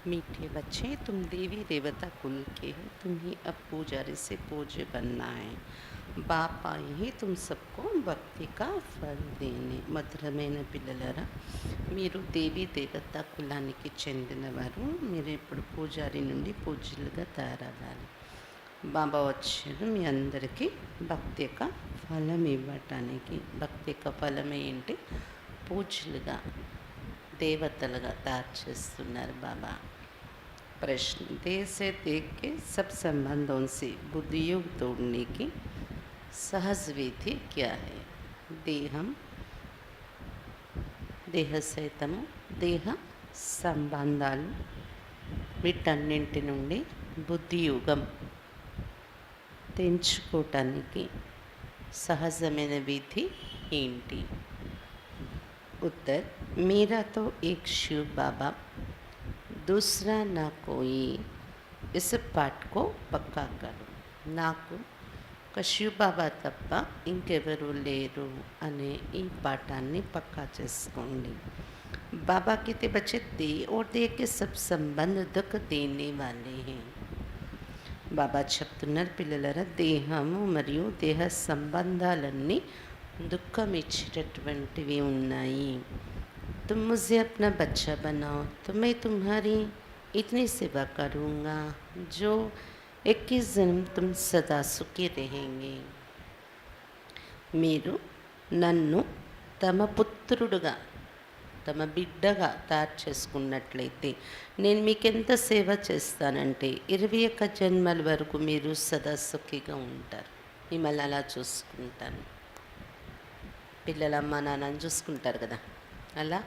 मीठे बच्चे, तुम देवी देवता कुल के हो। तुम्हें अब पुजारी से पूज्य बनना है। बाप आए हैं तुम सबको భక్తి का ఫల్ దేనే. మధురమైన పిల్లలరా, మీరు దేవీ దేవత కులానికి చెందినవారు. మీరు ఇప్పుడు పూజారి నుండి పూజ్యులుగా తయారవ్వాలి. బాబా వచ్చారు మీ అందరికీ భక్తి యొక్క ఫలం ఇవ్వటానికి. భక్తి యొక్క ఫలం ఏంటి? పూజ్యులుగా, దేవతలుగా తయారు చేస్తున్నారు బాబా. प्रश्न: देह से देह के सब संबंधों से बुद्धियोग तोड़ने की सहज विधि क्या है? देहम, దేహ సహితము దేహ సంబంధాలు వీటన్నింటి నుండి బుద్ధియుగం తెంచుకోవటానికి సహజమైన విధి ఏంటి? उत्तर: मेरा तो एक शिव बाबा, दूसरा ना कोई. इस पाठ को పక్కా కరు. నాకు ఒక శివ బాబా తప్ప ఇంకెవరు లేరు అనే ఈ పాఠాన్ని పక్కా చేసుకోండి. बाबा के ते बच्चे दे और दे के सब संबंध दुख देने वाले हैं. బాబా చెప్తున్నారు, పిల్లలరా, దేహము మరియు దేహ సంబంధాలన్నీ దుఃఖం ఇచ్చేటటువంటివి ఉన్నాయి. तुम मुझे अपना बच्चा बनाओ तो मैं तुम्हारी इतनी सेवा करूँगा जो 21 जन्म तुम सदा सुखी रहेंगे. మీరు నన్ను తమ పుత్రుడుగా, తమ బిడ్డగా తయారు చేసుకున్నట్లయితే నేను మీకెంత సేవ చేస్తానంటే 21 జన్మల వరకు మీరు సదా సుఖిగా ఉంటారు. మిమ్మల్ని అలా చూసుకుంటాను. పిల్లల అమ్మ నాన్నని చూసుకుంటారు కదా, అలా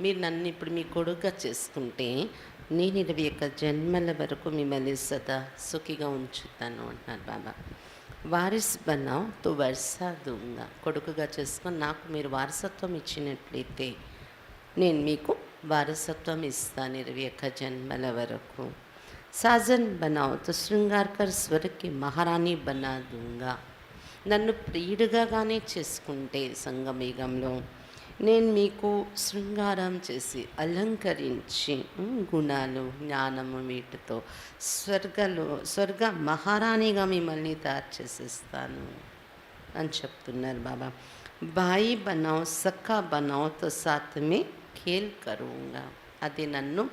మీరు నన్ను ఇప్పుడు మీ కొడుకుగా చేసుకుంటే నేను 21 జన్మల వరకు మిమ్మల్ని సదా సుఖిగా ఉంచుతాను అంటున్నారు బాబా. వారిస్ బనావ్ తో వర్షా దూంగా. కొడుకుగా చేసుకొని నాకు మీరు వారసత్వం ఇచ్చినట్లయితే నేను మీకు వారసత్వం ఇస్తాను 21 జన్మల వరకు. సాజన్ బనావ్ తో శృంగార్ కర్ స్వర్గకి మహారాణి బనా దూంగా. నన్ను ప్రియుడిగానే చేసుకుంటే సంగమేగంలో నేను మీకు శృంగారం చేసి అలంకరించి గుణాలు జ్ఞానము వీటితో స్వర్గ మహారాణిగా మిమ్మల్ని తయారు చేసేస్తాను అని చెప్తున్నారు బాబా. బాయి బనావ్ సఖా బనావ్ తో సాత్ మే ఖేల్ కరూంగా. అది నన్ను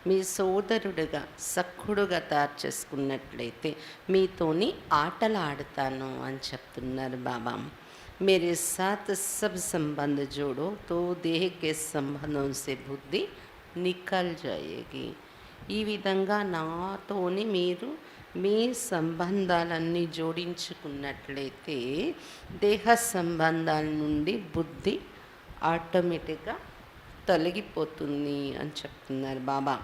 మీ సోదరుడుగా సఖుడుగా తయారు చేసుకున్నట్లయితే మీతోని ఆటలు ఆడతాను అని చెప్తున్నారు బాబా. मेरे साथ सब संबंध जोड़ो तो देह के संबंधों से बुद्धि निकल जाएगी. ఈ విధంగా నాతోని మీరు మీ సంబంధాలన్నీ జోడించుకున్నట్లయితే దేహ సంబంధాల నుండి బుద్ధి ఆటోమేటిక్గా తొలగిపోతుంది అని చెప్తున్నారు బాబా.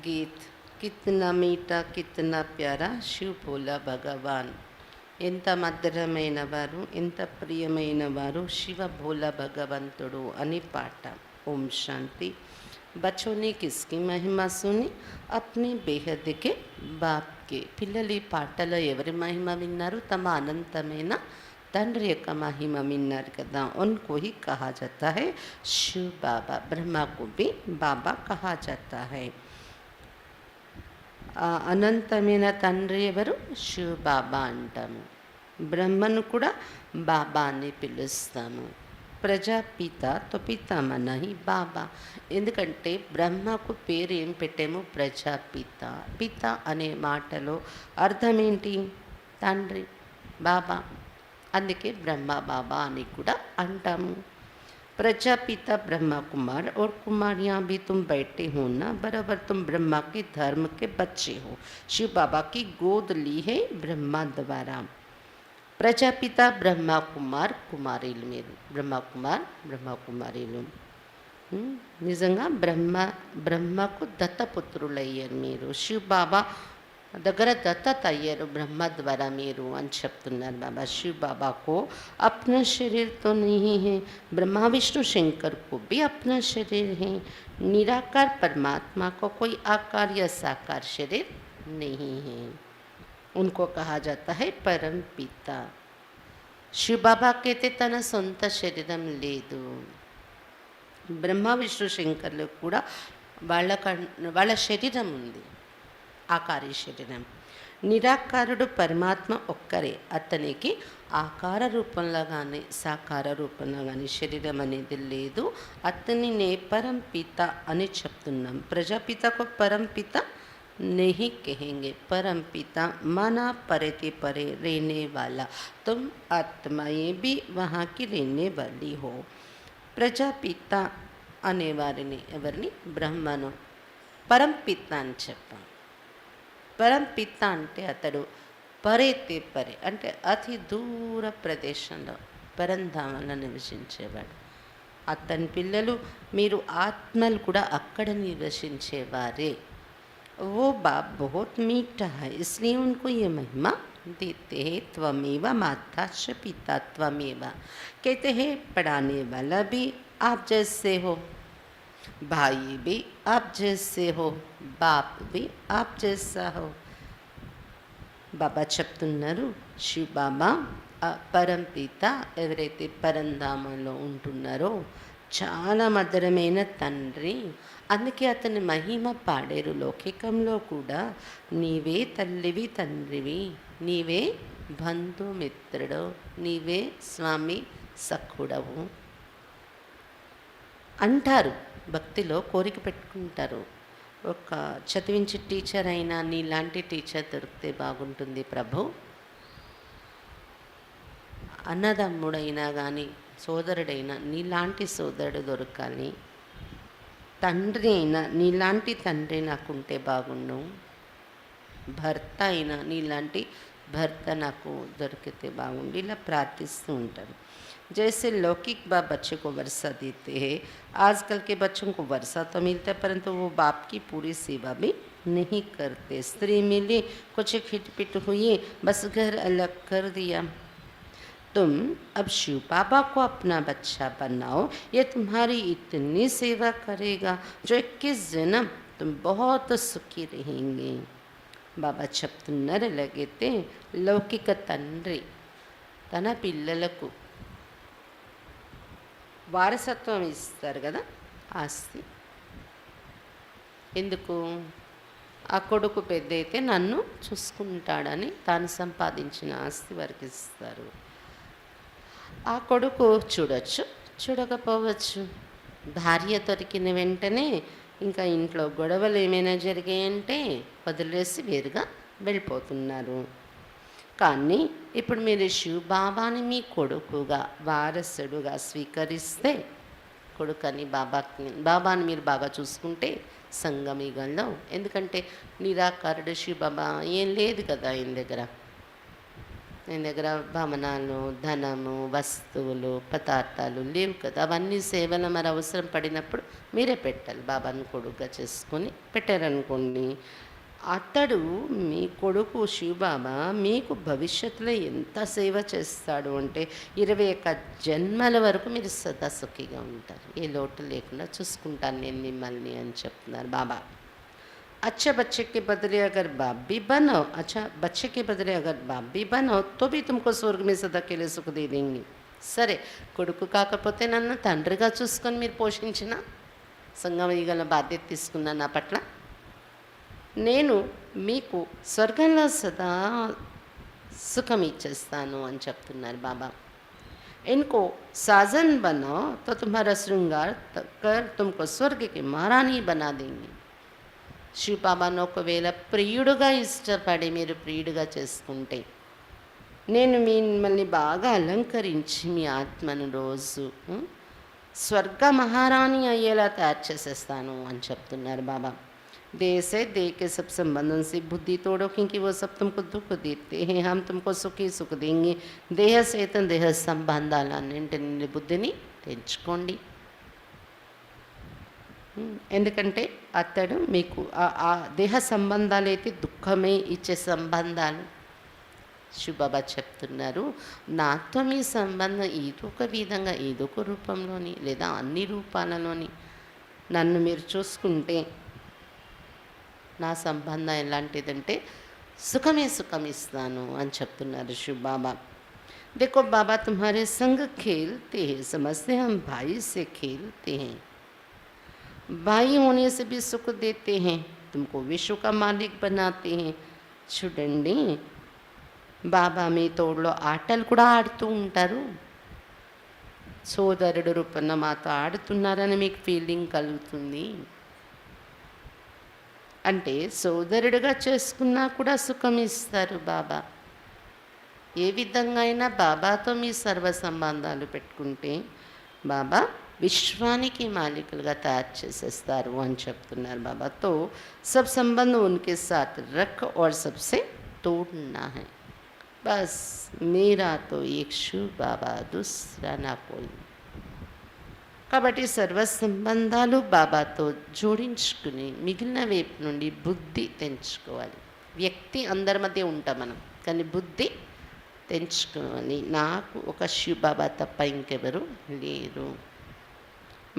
గీత్: కిత్నా మీఠా కిత్నా ప్యారా శివ్ భోలా భగవాన్. ఎంత మధురమైన వారు, ఎంత ప్రియమైన వారు శివ భోలా భగవంతుడు అని పాట. ఓం శాంతి. बच्चों ने किसकी महिमा सुनी? अपने बेहद के बाप के. పిల్లలు ఈ పాటలో ఎవరి మహిమ విన్నారు? తమ అనంతమైన తండ్రి యొక్క మహిమ విన్నారు కదా. उनको ही कहा जाता है शिव बाबा. ब्रह्मा को भी बाबा कहा जाता है. అనంతమైన తండ్రి ఎవరు? శివ బాబా అంటాము. బ్రహ్మను కూడా బాబా అని పిలుస్తాము. ప్రజాపిత తో పితామహి బాబా. ఎందుకంటే బ్రహ్మకు పేరు ఏం పెట్టాము? ప్రజాపిత. పిత అనే మాటలో అర్థం ఏంటి? తండ్రి, బాబా. అందుకే బ్రహ్మ బాబా అని కూడా అంటాము. प्रजापिता ब्रह्मा कुमार और कुमारियाँ भी तुम बैठे हो ना, बराबर तुम ब्रह्मा के धर्म के बच्चे हो. शिव बाबा की गोद ली है ब्रह्मा द्वारा. प्रजापिता ब्रह्मा कुमार कुमारीలు మీరు. బ్రహ్మ కుమార్ బ్రహ్మ కుమారీలు నిజంగా బ్రహ్మకు దత్తపుత్రులయ్యారు మీరు. శివ్ బాబా దగ్గర దత్తత అయ్యారు బ్రహ్మ ద్వారా మీరు అని చెప్తున్నారు బాబా. शिव बाबा को अपना शरीर तो नहीं है. ब्रह्मा विष्णु शंकर को भी अपना शरीर है. निराकार परमात्मा को कोई आकार या साकार शरीर नहीं है. उनको कहा जाता है परम पिता. शिव बाबा कहते తన సొంత శరీరం లేదు. బ్రహ్మ విష్ణు శంకర్లు కూడా వాళ్ళ శరీరం ఉంది, ఆకారి శరీరం. నిరాకారుడు పరమాత్మ ఒక్కరే. అతనికి ఆకార రూపంలో కానీ సాకార రూపంలో కానీ శరీరం అనేది లేదు. అతనినే పరంపిత అని చెప్తున్నాం. ప్రజాపితకు పరంపిత नहीं कहेंगे, परमपिता मना परे परे रहने वाला, तुम आत्माएं भी वहाँ की रहने वाली हो. ప్రజాపిత అనేవారిని ఎవరిని? బ్రహ్మను పరంపిత అని చెప్పాం. పరంపిత అంటే అతడు పరేతే పరే అంటే అతి దూర ప్రదేశంలో పరంధామంలో నివసించేవాడు. అతని పిల్లలు మీరు ఆత్మలు కూడా అక్కడ నివసించేవారే. वो बाप बहुत मीठा है, इसलिए उनको ये महिमा देते हैं. त्वमेव माता च पिता त्वमेव. कहते हैं पढ़ाने वाला भी आप जैसे हो, भाई भी आप जैसे हो, बाप भी आप जैसा हो. బాబా చెప్తున్నారు, శివ బాబా పరంపిత ఎవరైతే పరంధామంలో ఉంటున్నారో చాలా మధురమైన తండ్రి. అందుకే అతని మహిమ పాడేరు లౌకికంలో కూడా. నీవే తల్లివి తండ్రివి, నీవే బంధుమిత్రుడు, నీవే స్వామి సఖుడవు అంటారు. భక్తిలో కోరిక పెట్టుకుంటారు. ఒక చదివించే టీచర్ అయినా నీలాంటి టీచర్ దొరికితే బాగుంటుంది ప్రభు. అన్నదమ్ముడైనా కానీ సోదరుడైనా నీలాంటి సోదరుడు దొరకాలి. తండ్రి అయినా నీలాంటి తండ్రి నాకుంటే బాగుండు. భర్త అయినా నీలాంటి భర్త నాకు దొరికితే బాగుండు. ఇలా ప్రార్థిస్తూ ఉంటారు. जैसे लौकिक बाप बच्चे को वर्षा देते हैं, आजकल के बच्चों को वर्षा तो मिलता है परंतु वो बाप की पूरी सेवा भी नहीं करते. स्त्री मिली, कुछ खिटपिट हुई, बस घर अलग कर दिया. तुम अब शिव बाबा को अपना बच्चा बनाओ, ये तुम्हारी इतनी सेवा करेगा जो 21 जन्म तुम बहुत सुखी रहेंगे. బాబా చెప్తున్నారు ఎలాగైతే లౌకిక తండ్రి తన పిల్లలకు వారసత్వం ఇస్తారు కదా, ఆస్తి. ఎందుకు? ఆ కొడుకు పెద్ద అయితే నన్ను చూసుకుంటాడని తాను సంపాదించిన ఆస్తి వారికి ఇస్తారు. ఆ కొడుకు చూడొచ్చు, చూడకపోవచ్చు. భార్య దొరికిన వెంటనే ఇంకా ఇంట్లో గొడవలు ఏమైనా జరిగాయంటే వదిలేసి వేరుగా వెళ్ళిపోతున్నారు. కానీ ఇప్పుడు మీరు శివ బాబాని మీ కొడుకుగా వారసుడుగా స్వీకరిస్తే, కొడుకని బాబాని మీరు బాగా చూసుకుంటే సంగమయుగంలో, ఎందుకంటే నిరాకారుడు శివ బాబా ఏం లేదు కదా ఆయన దగ్గర భవనాలు, ధనము, వస్తువులు, పదార్థాలు లేవు కదా. అవన్నీ సేవలు మరి అవసరం పడినప్పుడు మీరే పెట్టాలి. బాబాను కొడుకుగా చేసుకొని పెట్టారనుకోండి, అతడు మీ కొడుకు శివబాబా మీకు భవిష్యత్తులో ఎంత సేవ చేస్తాడు అంటే 21 జన్మల వరకు మీరు సదా సుఖిగా ఉంటారు. ఏ లోటు లేకుండా చూసుకుంటాను నేను మిమ్మల్ని అని చెప్తున్నారు బాబా. अच्छा बच्चे के बदले अगर बाप भी बनो, अच्छा बच्चे के बदले अगर बाप भी बनो तो भी तुमको स्वर्ग में सदा के लिए सुख दे देंगे. సరే కొడుకు కాకపోతే నన్ను తండ్రిగా చూసుకొని మీరు పోషించిన సంగమయుగంలో బాధ్యత తీసుకున్న నా పట్ల నేను మీకు స్వర్గంలో సదా సుఖం ఇచ్చేస్తాను అని చెప్తున్నారు బాబా. इनको साजन बनो तो तुम्हारा श्रृंगार कर तुमको स्वर्ग की महारानी बना देंगे. శివ బాబాను ఒకవేళ ప్రియుడుగా ఇష్టపడి మీరు ప్రియుడుగా చేసుకుంటే నేను మిమ్మల్ని బాగా అలంకరించి మీ ఆత్మను రోజు స్వర్గ మహారాణి అయ్యేలా తయారు చేసేస్తాను అని చెప్తున్నారు బాబా. देह से देह के सब संबंधों से बुद्धि तोड़ो क्योंकि वो सब तुमको दुख देते हैं, हम तुमको सुखी सुख देंगे. देह सहित देह సంబంధాలన్నింటిని బుద్ధిని తెంచుకోండి. ఎందుకంటే అతడు మీకు ఆ దేహ సంబంధాలు అయితే దుఃఖమే ఇచ్చే సంబంధాలు. శివబాబా చెప్తున్నారు, నాతో మీ సంబంధం ఏదో ఒక విధంగా ఏదో ఒక రూపంలోని లేదా అన్ని రూపాలలోని నన్ను మీరు చూసుకుంటే నా సంబంధం ఎలాంటిదంటే సుఖమే సుఖం ఇస్తాను అని చెప్తున్నారు శివబాబా. देखो बाबा तुम्हारे संग खेलते हैं, समझते हम भाई से खेलते हैं. भाई होने से भी सुख देते हैं, तुमको विश्व का मालिक बनाते हैं. చూడండి, బాబా మీ తోడులో ఆటలు కూడా ఆడుతూ ఉంటారు. సోదరుడు రూపంలో మాతో ఆడుతున్నారని మీకు ఫీలింగ్ కలుగుతుంది. అంటే సోదరుడుగా చేసుకున్నా కూడా సుఖం ఇస్తారు బాబా. ఏ విధంగా అయినా బాబాతో మీ సర్వ సంబంధాలు పెట్టుకుంటే బాబా విశ్వానికి మాలికులుగా తయారు చేసేస్తారు అని చెప్తున్నారు బాబా. తో సబ్ సంబంధం ఉన్కే సాత్ రఖ్ और सबसे तोड़ना है. बस मेरा तो एक शिव బాబా, दूसरा ना कोई. కాబట్టి సర్వ సంబంధాలు బాబాతో జోడించుకుని మిగిలిన వైపు నుండి బుద్ధి తెంచుకోవాలి. వ్యక్తి అందరి మధ్య ఉంటాం మనం, కానీ బుద్ధి తెంచుకోవాలి. నాకు ఒక శివ బాబా తప్ప ఇంకెవరు లేరు.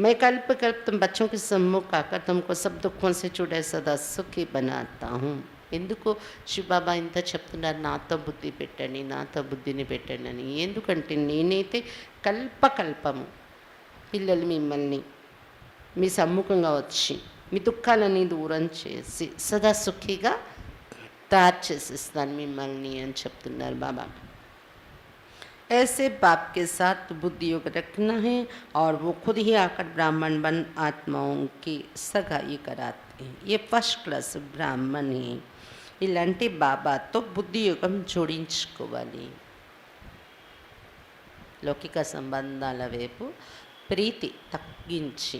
मैं कल्प कल्प तुम बच्चों के सम्मुख आकर तुमको सब दुखों से छुड़े सदा सुखी बनाता हूँ. ఎందుకు శివబాబా ఇంత చెప్తున్నారు, నాతో బుద్ధి పెట్టండి, నాతో బుద్ధిని పెట్టండి అని. ఎందుకంటే నేనైతే కల్పకల్పము పిల్లలు మిమ్మల్ని మీ సమ్ముఖంగా వచ్చి మీ దుఃఖాలని దూరం చేసి సదా సుఖిగా తయారు చేసిస్తాను మిమ్మల్ని అని చెప్తున్నారు బాబా. ऐसे बाप के साथ बुद्धि योग रखना है और वो खुद ही आकर ब्राह्मण बन आत्माओं की सगाई कराते हैं. ये फर्स्ट क्लास ब्राह्मण है. ఇలాంటి బాబాతో బుద్ధి యుగం జోడించుకోవాలి. లౌకిక సంబంధాల వైపు ప్రీతి తగ్గించి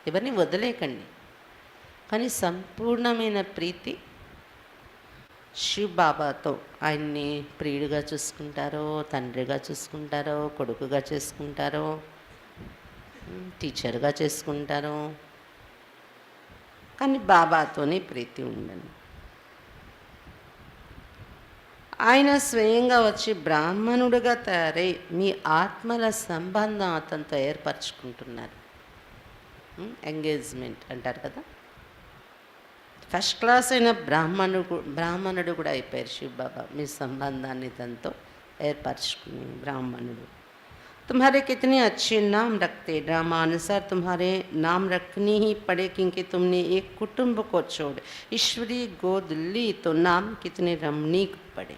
ఎవరిని వదిలేకండి, కానీ సంపూర్ణమైన ప్రీతి శివ్ బాబాతో. ఆయన్ని ప్రియుడిగా చూసుకుంటారో, తండ్రిగా చూసుకుంటారో, కొడుకుగా చేసుకుంటారో, టీచర్గా చేసుకుంటారో, కానీ బాబాతోనే ప్రీతి ఉండండి. ఆయన స్వయంగా వచ్చి బ్రాహ్మణుడిగా తయారై మీ ఆత్మల సంబంధం అతనితో ఏర్పరచుకుంటున్నారు. ఎంగేజ్మెంట్ అంటారు కదా. ఫస్ట్ క్లాస్ అయిన బ్రాహ్మణుడు కూడా అయిపోయారు శివ్ బాబా. మీ సంబంధాన్ని తనతో ఏర్పరచుకుని బ్రాహ్మణుడు. तुम्हारे कितने अच्छे नाम रखते, ड्रामानुसार तुम्हारे नाम रखनी ही पड़े, क्योंकि तुमने एक कुटुंब को छोड़ ईश्वरी गोद ली तो नाम कितने रमणीक पड़े.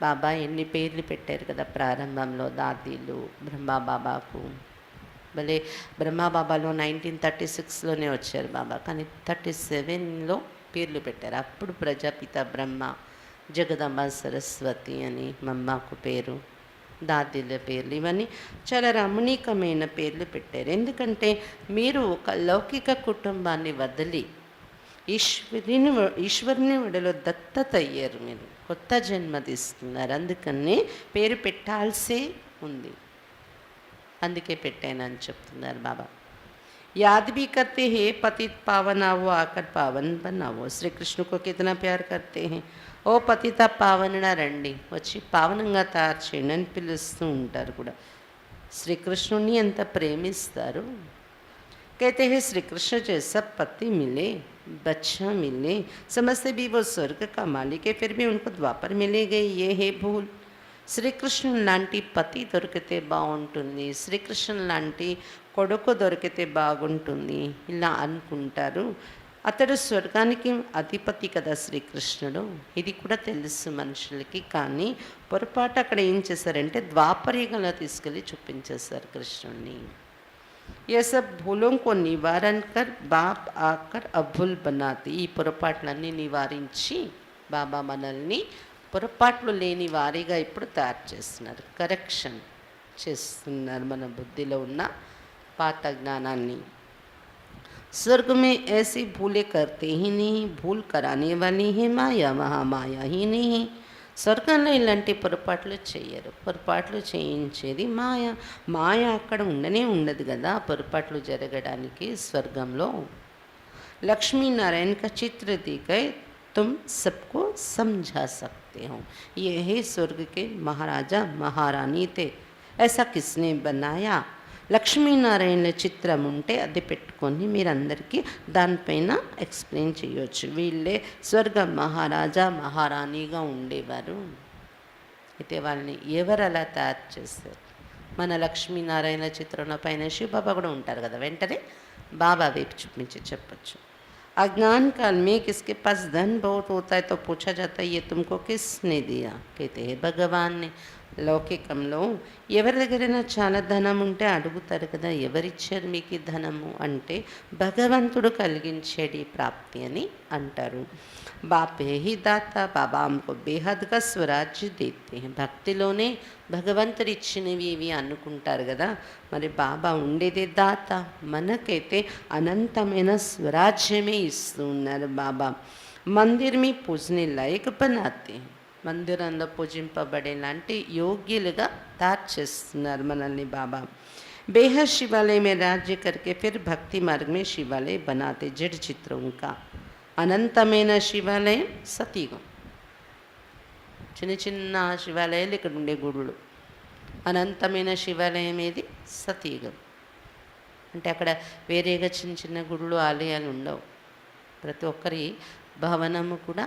బాబా ఎన్ని పేర్లు పెట్టారు కదా ప్రారంభంలో. దాదీలు బ్రహ్మాబాబాకు, భలే బ్రహ్మాబాబాలో 1936లోనే వచ్చారు బాబా, కానీ 37లో పేర్లు పెట్టారు. అప్పుడు ప్రజాపిత బ్రహ్మ, జగదంబ సరస్వతి అని మమ్మకు పేరు, దాదీల పేర్లు, ఇవన్నీ చాలా రమణీకమైన పేర్లు పెట్టారు. ఎందుకంటే మీరు ఒక లౌకిక కుటుంబాన్ని వదిలి ఈశ్వరుని విడలో దత్తత అయ్యారు. మీరు కొత్త జన్మ తీసుకున్నారు. అందుకని పేరు పెట్టాల్సే ఉంది, అందుకే పెట్టానని చెప్తున్నారు బాబా. याद भी करते हैं पतित पावन आवो आकर पावन बनावो. श्री कृष्ण को कितना प्यार करते हैं. ఓ పతిత పావనుడ రండి, వచ్చి పావనంగా తయారు చేయండి అని పిలుస్తూ ఉంటారు కూడా. శ్రీకృష్ణుని ఎంత ప్రేమిస్తారు. कहते हैं श्री कृष्ण जैसा पति मिले, बच्चा मिले, समझते भी वो स्वर्ग का मालिक है, फिर भी उनको द्वापर मिलेगा, ये है भूल. శ్రీకృష్ణుని లాంటి పతి దొరికితే బాగుంటుంది, శ్రీకృష్ణుని లాంటి కొడుకు దొరికితే బాగుంటుంది ఇలా అనుకుంటారు. అతడు స్వర్గానికి అధిపతి కదా శ్రీకృష్ణుడు, ఇది కూడా తెలుసు మనుషులకి. కానీ పొరపాటు అక్కడ ఏం చేశారంటే ద్వాపరయుగంలో తీసుకెళ్ళి చూపించేశారు కృష్ణుడిని. ये सब भूलों को निवारण कर बाप आकर अभूल बनाते. ఈ పొరపాట్లన్నీ నివారించి బాబా మనల్ని పొరపాట్లు లేని వారిగా ఇప్పుడు తయారు చేస్తున్నారు, కరెక్షన్ చేస్తున్నారు మన బుద్ధిలో ఉన్న పాత జ్ఞానాన్ని. स्वर्ग में ऐसी भूलें करते ही नहीं, भूल कराने वाली है माया, वहाँ माया ही नहीं. స్వర్గంలో ఇలాంటి పొరపాట్లు చేయరు, పొరపాట్లు చేయించేది మాయ. మాయ అక్కడ ఉండనే ఉండదు కదా పొరపాట్లు జరగడానికి స్వర్గంలో. లక్ష్మీనారాయణ కా చిత్ర దిఖై तुम सबको समझा सकते हो. ये है स्वर्ग के महाराजा महारानी थे, ऐसा किसने बनाया. లక్ష్మీనారాయణ చిత్రం ఉంటే అది పెట్టుకొని మీరందరికీ దానిపైన ఎక్స్ప్లెయిన్ చేయవచ్చు. వీళ్ళే స్వర్గ మహారాజా మహారాణిగా ఉండేవారు. అయితే వాళ్ళని ఎవరు అలా తయారు చేస్తారు. మన లక్ష్మీనారాయణ చిత్రంలో పైన శివబాబా కూడా ఉంటారు కదా, వెంటనే बाबा వైపు చూపించి చెప్పచ్చు. अज्ञान काल में किसके पास धन बहुत होता है तो पूछा जाता है ये तुमको किसने दिया, कहते हैं भगवान ने. లౌకికంలో ఎవరి దగ్గరైనా చాలా ధనం ఉంటే అడుగుతారు కదా, ఎవరిచ్చారు మీకు ఈ ధనము అంటే భగవంతుడు కలిగించేది ప్రాప్తి అని అంటారు. బాపే హి దాత బాబా हमको बेहद का स्वराज्य देते हैं. భక్తిలోనే భగవంతుడు ఇచ్చినవి ఇవి అనుకుంటారు కదా, మరి బాబా ఉండేదే దాత, మనకైతే అనంతమైన స్వరాజ్యమే ఇస్తూ ఉన్నారు బాబా. మందిర్ మీ పూజనే లైక్ బనాతే, మందిరంలో పూజింపబడేలాంటి యోగ్యులుగా తయారు చేస్తున్నారు మనల్ని బాబా. बेहद शिवालय में राज्य करके फिर भक्ति मार्ग में शिवालय बनाते. जड़ चित्रों का అనంతమైన శివాలయం సతీగం. చిన్న చిన్న శివాలయాలు ఇక్కడ ఉండే గుడులు. అనంతమైన శివాలయం ఏది? సతీగం. అంటే అక్కడ వేరేగా చిన్న చిన్న గుడులు ఆలయాలు ఉండవు. ప్రతి ఒక్కరి భవనము కూడా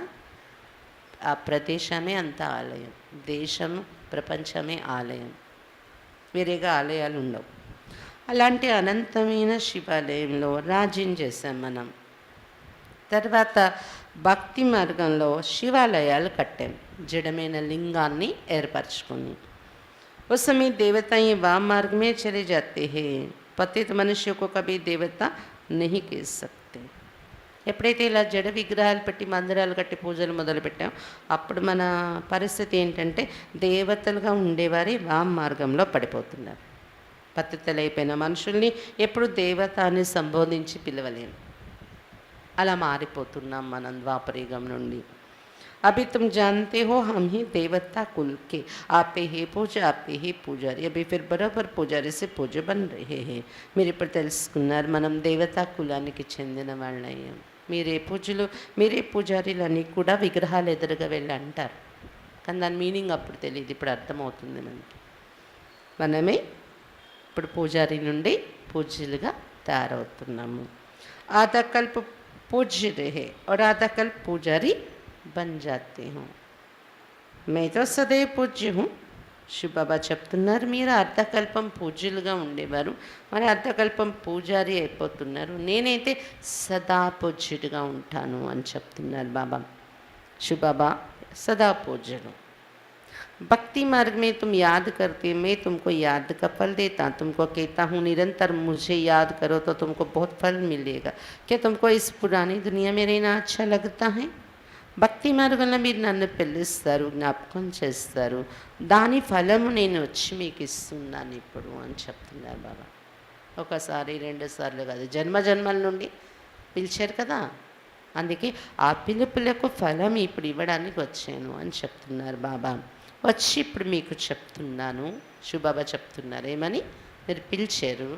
ఆ ప్రదేశమే అంత ఆలయం, దేశము ప్రపంచమే ఆలయం, వేరేగా ఆలయాలు ఉండవు. అలాంటి అనంతమైన శివాలయంలో రాజ్యం చేశాం మనం. తర్వాత భక్తి మార్గంలో శివాలయాలు కట్టాం, జడమైన లింగాన్ని ఏర్పరచుకొని. उस समय देवताएं वाम मार्ग में चले जाते हैं. पतित मनुष्य को कभी देवता नहीं कह सकते. ఎప్పుడైతే ఇలా జడ విగ్రహాలు పెట్టి మందిరాలు కట్టి పూజలు మొదలుపెట్టాం, అప్పుడు మన పరిస్థితి ఏంటంటే దేవతలుగా ఉండేవారి వామ మార్గంలో పడిపోతున్నారు. పతితులైపోయిన మనుషుల్ని ఎప్పుడు దేవత అని సంబోధించి పిలవలేము. అలా మారిపోతున్నాం మనం ద్వాపరయుగం నుండి. अभी तुम जानते हो हम ही देवता कुल के, आपे ही पूजा आपे ही पुजारी. अभी फिर बराबर पुजारी से पूजा बन रहे हैं. మీరు ఇప్పుడు తెలుసుకున్నారు మనం దేవతా కులానికి చెందిన వాళ్ళయ్యాం. మీరే పూజలు మీరే పూజారీలని కూడా విగ్రహాలు ఎదురుగా వెళ్ళి అంటారు, కానీ దాని మీనింగ్ అప్పుడు తెలియదు, ఇప్పుడు అర్థమవుతుంది మనకి. మనమే ఇప్పుడు పూజారి నుండి పూజ్యులుగా తయారవుతున్నాము. ఆధా కల్ప పూజ్య రహే और आधा कल्प पुजारी बन जाते हूँ. मैं तो सदैव पूज्य हूँ. శివబాబా చెప్తున్నారు మీరు అర్ధకల్పం పూజ్యులుగా ఉండేవారు, మరి అర్ధకల్పం పూజారి అయిపోతున్నారు, నేనైతే సదా పూజ్యుడిగా ఉంటాను అని చెప్తున్నారు బాబా. శివబాబా సదా పూజ్యుడు. भक्ति मार्ग में तुम याद करते, मैं तुमको याद का फल देता. तुमको कहता हूँ निरंतर मुझे याद करो तो तुमको बहुत फल मिलेगा. क्या तुमको इस पुरानी दुनिया में रहना अच्छा लगता है? భక్తి మార్గంలో మీరు నన్ను పిలుస్తారు, జ్ఞాపకం చేస్తారు, దాని ఫలము నేను వచ్చి మీకు ఇస్తున్నాను ఇప్పుడు అని చెప్తున్నారు బాబా. ఒకసారి రెండుసార్లు కాదు, జన్మ జన్మల నుండి పిలిచారు కదా, అందుకే ఆ పిలుపులకు ఫలం ఇప్పుడు ఇవ్వడానికి వచ్చాను అని చెప్తున్నారు బాబా. వచ్చి ఇప్పుడు మీకు చెప్తున్నాను, శివబాబా చెప్తున్నారు ఏమని, మీరు పిలిచారు,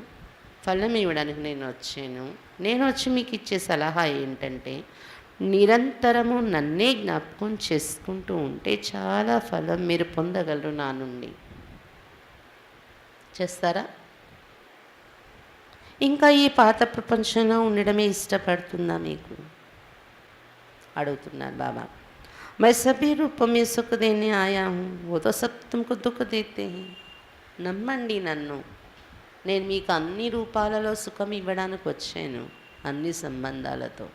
ఫలం ఇవ్వడానికి నేను వచ్చాను. నేను వచ్చి మీకు ఇచ్చే సలహా ఏంటంటే నిరంతరము నన్నే జ్ఞాపకం చేసుకుంటూ ఉంటే చాలా ఫలం మీరు పొందగలరు నా నుండి. చేస్తారా? ఇంకా ఈ పాత ప్రపంచంలో ఉండడమే ఇష్టపడుతుందా మీకు అడుగుతున్నారు బాబా. मैं सभी रूपों में सुख देने आया हूँ, वो तो सब तुमको दुख देते हैं. నమ్మండి నన్ను, నేను మీకు అన్ని రూపాలలో సుఖం ఇవ్వడానికి వచ్చాను, అన్ని సంబంధాలతో.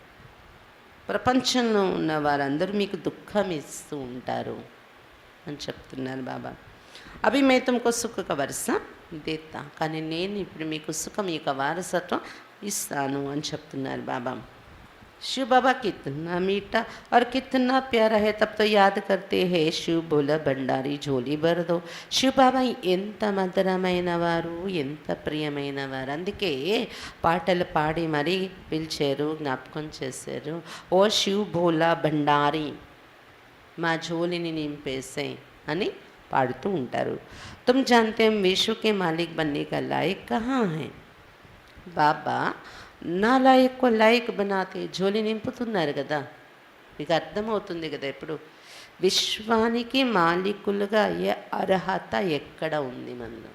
ప్రపంచంలో ఉన్న వారందరూ మీకు దుఃఖం ఇస్తూ ఉంటారు అని చెప్తున్నారు బాబా. అవి మే తుమ్కో సుఖ కా వరస దేతా, కానీ నేను ఇప్పుడు మీకు సుఖం యొక్క వారసత్వం ఇస్తాను అని చెప్తున్నారు బాబా. शिव बाबा कितना मीठा और कितना प्यारा है, तब तो याद करते हैं शिव बोला भंडारी झोली भर दो. शिव బాబా ఎంత మధురమైన వారు, ఎంత ప్రియమైన వారు, అందుకే పాటలు పాడి మరీ పిలిచారు, జ్ఞాపకం చేశారు. ఓ శివ్ భోలా భండారి మా జోలిని నింపేసే అని పాడుతూ ఉంటారు. తుమ్ జాన్తే హమ్ విశ్వ కే మాలిక్ బన్నే కా లాయక్ కహాं है. బాబా నా లాయక్ లాయక్ బనాతే, జోలి నింపుతున్నారు కదా, మీకు అర్థమవుతుంది కదా ఇప్పుడు విశ్వానికి మాలికులుగా అయ్యే అర్హత ఎక్కడ ఉంది మనలో.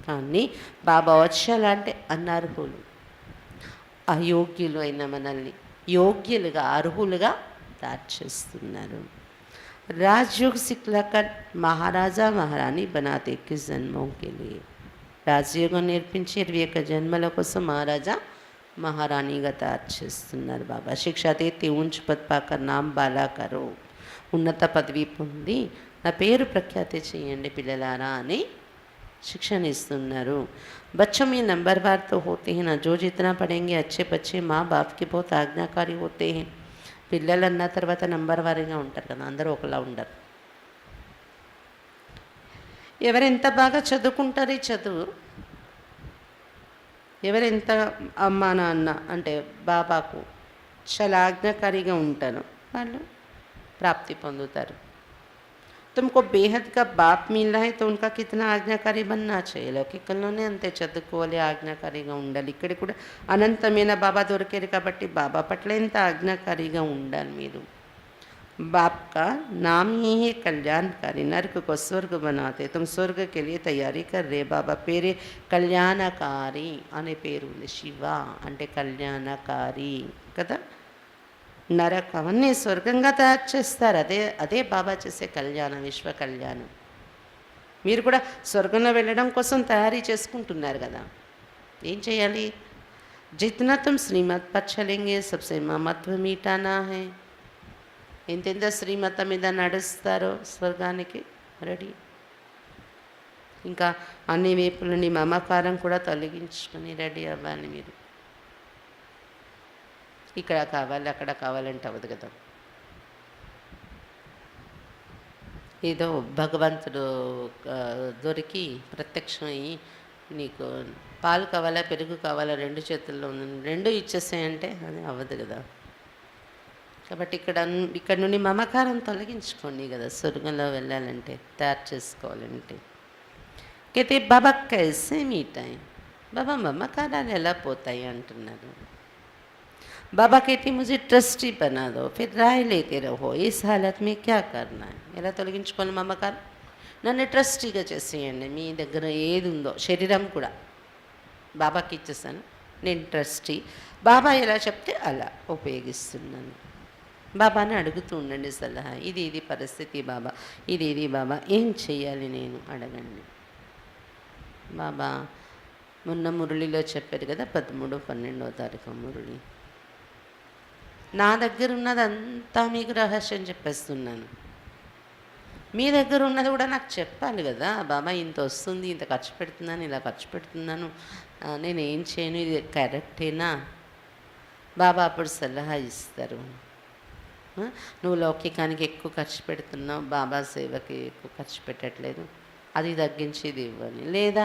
కానీ బాబా వచ్చేలాంటి అనర్హులు, అయోగ్యులు అయిన మనల్ని యోగ్యులుగా అర్హులుగా తయారు చేస్తున్నారు. రాజయోగ్ సిక్లాకర్ మహారాజా మహారాణి బనాతే కిస్ జన్మోं के लिए. రాజయోగం నేర్పించి 21 జన్మల కోసం మహారాజా మహారాణిగా తయారు చేస్తున్నారు బాబా. శిక్ష దేతి ఊంచ్ పద్ పాకర్ నామ్ బాలా కరో, ఉన్నత పదవి పొంది నా పేరు ప్రఖ్యాతి చేయండి పిల్లలారా అని शिक्षण इस्तुन्नारू. बच्चों में नंबरवार तो होते हैं ना, जो जितना पढ़ेंगे अच्छे बच्चे माँ बाप के बहुत आज्ञाकारी होते हैं. పిల్లలు అన్న తర్వాత నంబర్ వారీగా ఉంటారు కదా, అందరూ ఒకలా ఉండరు. ఎవరెంత బాగా చదువుకుంటారు ఈ చదువు, ఎవరెంత అమ్మా నాన్న అంటే బాబాకు చాలా ఆజ్ఞాకారిగా ఉంటారు వాళ్ళు ప్రాప్తి పొందుతారు. तुमको बेहद का बाप मिला है तो उनका कितना आज्ञाकारी बनना चाहिए. లౌకికంలోనే అంతే చదువుకోవాలి, ఆజ్ఞాకారిగా ఉండాలి. ఇక్కడ కూడా అనంతమైన బాబా దొరికారు కాబట్టి బాబా పట్ల ఎంత ఆజ్ఞాకారిగా ఉండాలి మీరు. बाप का नाम ही है कल्याणकारी, नर्क को स्वर्ग बनाते, तुम स्वर्ग के लिए तैयारी कर रहे. బాబా పేరే కళ్యాణకారి అనే పేరు ఉంది. శివ అంటే కళ్యాణకారి కదా. నరకవన్నీ స్వర్గంగా తయారు చేస్తారు. అదే బాబా చేసే కళ్యాణం, విశ్వ కళ్యాణం. మీరు కూడా స్వర్గంలో వెళ్ళడం కోసం తయారీ చేసుకుంటున్నారు కదా. ఏం చేయాలి? జిత్నా తుమ్ శ్రీమత్ పర్ చలేంగే సబ్సే మమత్వ మీటానా హై. ఎంతెంత శ్రీమతం మీద నడుస్తారో స్వర్గానికి రెడీ. ఇంకా అన్ని వైపుల నుండి మమకారం కూడా తొలగించుకొని రెడీ అవ్వాలి మీరు. ఇక్కడ కావాలి అక్కడ కావాలంటే అవ్వదు కదా. ఏదో భగవంతుడు దొరికి ప్రత్యక్షమయ్యి నీకు పాలు కావాలా పెరుగు కావాలా రెండు చేతుల్లో ఉంది, రెండు ఇచ్చేసాయంటే అది అవ్వదు కదా. కాబట్టి ఇక్కడ నుండి మమకారం తొలగించుకోండి కదా స్వర్గంలో వెళ్ళాలంటే, తయారు చేసుకోవాలంటే. అయితే బాబా కైసే మీటాయి, బాబా మమకారాలు ఎలా పోతాయి అంటున్నారు. बाबा कहती मुझे ट्रस्टी बना दो, फिर राय लेते रहो, इस हालत में क्या करना है. ఎలా తొలగించుకోవాలి మమకారం? నన్ను ట్రస్టీగా చేసేయండి. మీ దగ్గర ఏది ఉందో శరీరం కూడా బాబాకి ఇచ్చేస్తాను, నేను ట్రస్టీ. బాబా ఎలా చెప్తే అలా ఉపయోగిస్తున్నాను. బాబాని అడుగుతూ ఉండండి సలహా. ఇది పరిస్థితి బాబా, ఇది బాబా ఏం చేయాలి నేను అడగండి. బాబా మొన్న మురళిలో చెప్పారు కదా, 13, 12వ తారీఖు మురళి. నా దగ్గర ఉన్నదంతా మీకు రహస్యం చెప్పేస్తున్నాను. మీ దగ్గర ఉన్నది కూడా నాకు చెప్పాలి కదా. బాబా ఇంత వస్తుంది, ఇంత ఖర్చు పెడుతున్నాను, ఇలా ఖర్చు పెడుతున్నాను, నేను ఏం చేయను, ఇది కరెక్టేనా? బాబా అప్పుడు సలహా ఇస్తారు. నువ్వు లౌకికానికి ఎక్కువ ఖర్చు పెడుతున్నావు, బాబా సేవకి ఎక్కువ ఖర్చు పెట్టట్లేదు, అది తగ్గించి ఇది ఇవ్వాలి. లేదా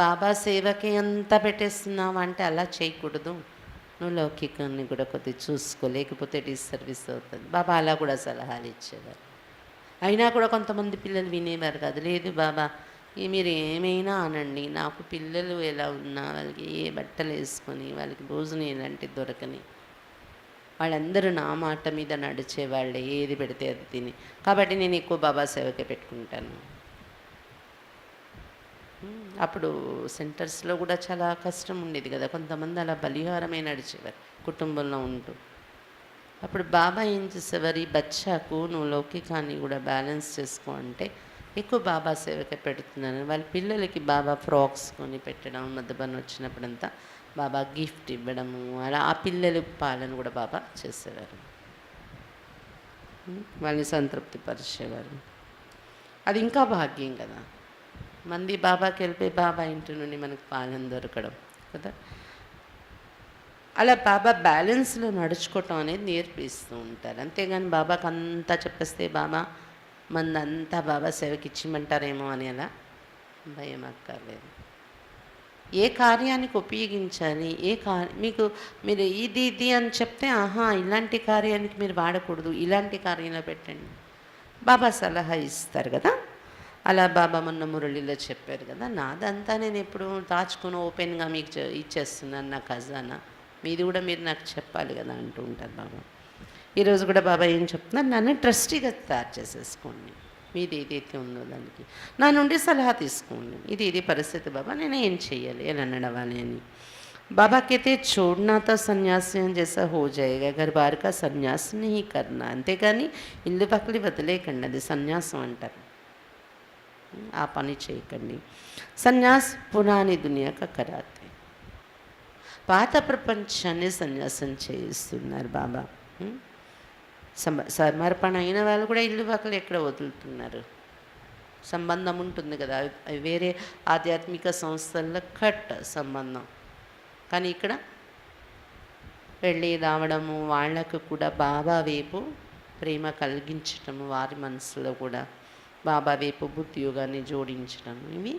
బాబా సేవకి ఎంత పెట్టేస్తున్నావు అంటే అలా చేయకూడదు, నువ్వు లౌకికాన్ని కూడా కొద్దిగా చూసుకో, లేకపోతే డిస్సర్వీస్ అవుతుంది. బాబా అలా కూడా సలహాలు ఇచ్చేవారు. అయినా కూడా కొంతమంది పిల్లలు వినేవారు కాదు. లేదు బాబా మీరు ఏమైనా అనండి, నాకు పిల్లలు ఎలా ఉన్నా వాళ్ళకి ఏ బట్టలు వేసుకొని వాళ్ళకి భోజనం ఎలాంటి దొరకని, వాళ్ళందరూ నా మాట మీద నడిచేవాళ్ళే, ఏది పెడితే అది తిని. కాబట్టి నేను ఎక్కువ బాబా సేవకే పెట్టుకుంటాను. అప్పుడు సెంటర్స్లో కూడా చాలా కష్టం ఉండేది కదా. కొంతమంది అలా బలిహారమే నడిచేవారు కుటుంబంలో ఉంటూ. అప్పుడు బాబా ఏం చేసేవారు, ఈ బచ్చాకు నువ్వు లౌకికాన్ని కూడా బ్యాలెన్స్ చేసుకో అంటే ఎక్కువ బాబా సేవకే పెడుతున్నాను. వాళ్ళ పిల్లలకి బాబా ఫ్రాక్స్ కొని పెట్టడం, మధ్యబన్ వచ్చినప్పుడంతా బాబా గిఫ్ట్ ఇవ్వడము, అలా ఆ పిల్లల పాలన కూడా బాబా చేసేవారు, వాళ్ళని సంతృప్తి పరిచేవారు. అది ఇంకా భాగ్యం కదా. మంది బాబాకి వెళ్ళిపోయి బాబా ఇంటి నుండి మనకు పాలన దొరకడం కదా. అలా బాబా బ్యాలెన్స్లో నడుచుకోవటం అనేది నేర్పిస్తూ ఉంటారు. అంతేగాని బాబాకి అంతా చెప్పేస్తే బాబా మందంతా బాబా సేవకి ఇచ్చిమంటారేమో అని అలా భయం అక్కర్లేదు. ఏ కార్యానికి ఉపయోగించాలి, మీరు ఇది అని చెప్తే ఇలాంటి కార్యానికి మీరు వాడకూడదు, ఇలాంటి కార్యంలో పెట్టండి, బాబా సలహా ఇస్తారు కదా. అలా బాబా మొన్న మురళిలో చెప్పారు కదా, నాదంతా నేను ఎప్పుడు దాచుకుని ఓపెన్గా మీకు ఇచ్చేస్తున్నాను నా ఖజానా, మీది కూడా మీరు నాకు చెప్పాలి కదా అంటూ ఉంటారు బాబా. ఈరోజు కూడా బాబా ఏం చెప్తున్నారు, నన్ను ట్రస్టీగా తయారు చేసేసుకోండి, మీది ఏదైతే ఉందో దానికి నా నుండి సలహా తీసుకోండి. ఇది పరిస్థితి బాబా, నేను ఏం చెయ్యాలి, ఎలా నడవాలి అని. बाबा कहते छोड़ना तो सन्यासी जैसा हो जाएगा, घर बार का సన్యాస్ नहीं करना. అంతేగాని ఇల్లు పక్కలి వదిలేకండి, అది సన్యాసం అంటారు. ఆ పని చేయకండి. సన్యాస్ పురాణి దునియాక కరాతే. పాత ప్రపంచాన్ని సన్యాసం చేయిస్తున్నారు బాబా. సమర్పణ అయిన వాళ్ళు కూడా ఇల్లు వాకలు ఎక్కడ వదులుతున్నారు. సంబంధం ఉంటుంది కదా, అవి వేరే ఆధ్యాత్మిక సంస్థల్లో కట్ సంబంధం. కానీ ఇక్కడ వెళ్ళి రావడము, వాళ్ళకు కూడా బాబా వైపు ప్రేమ కలిగించటము, వారి మనసులో కూడా బాబా వైపు బుద్ధియోగాన్ని జోడించడం, ఇవి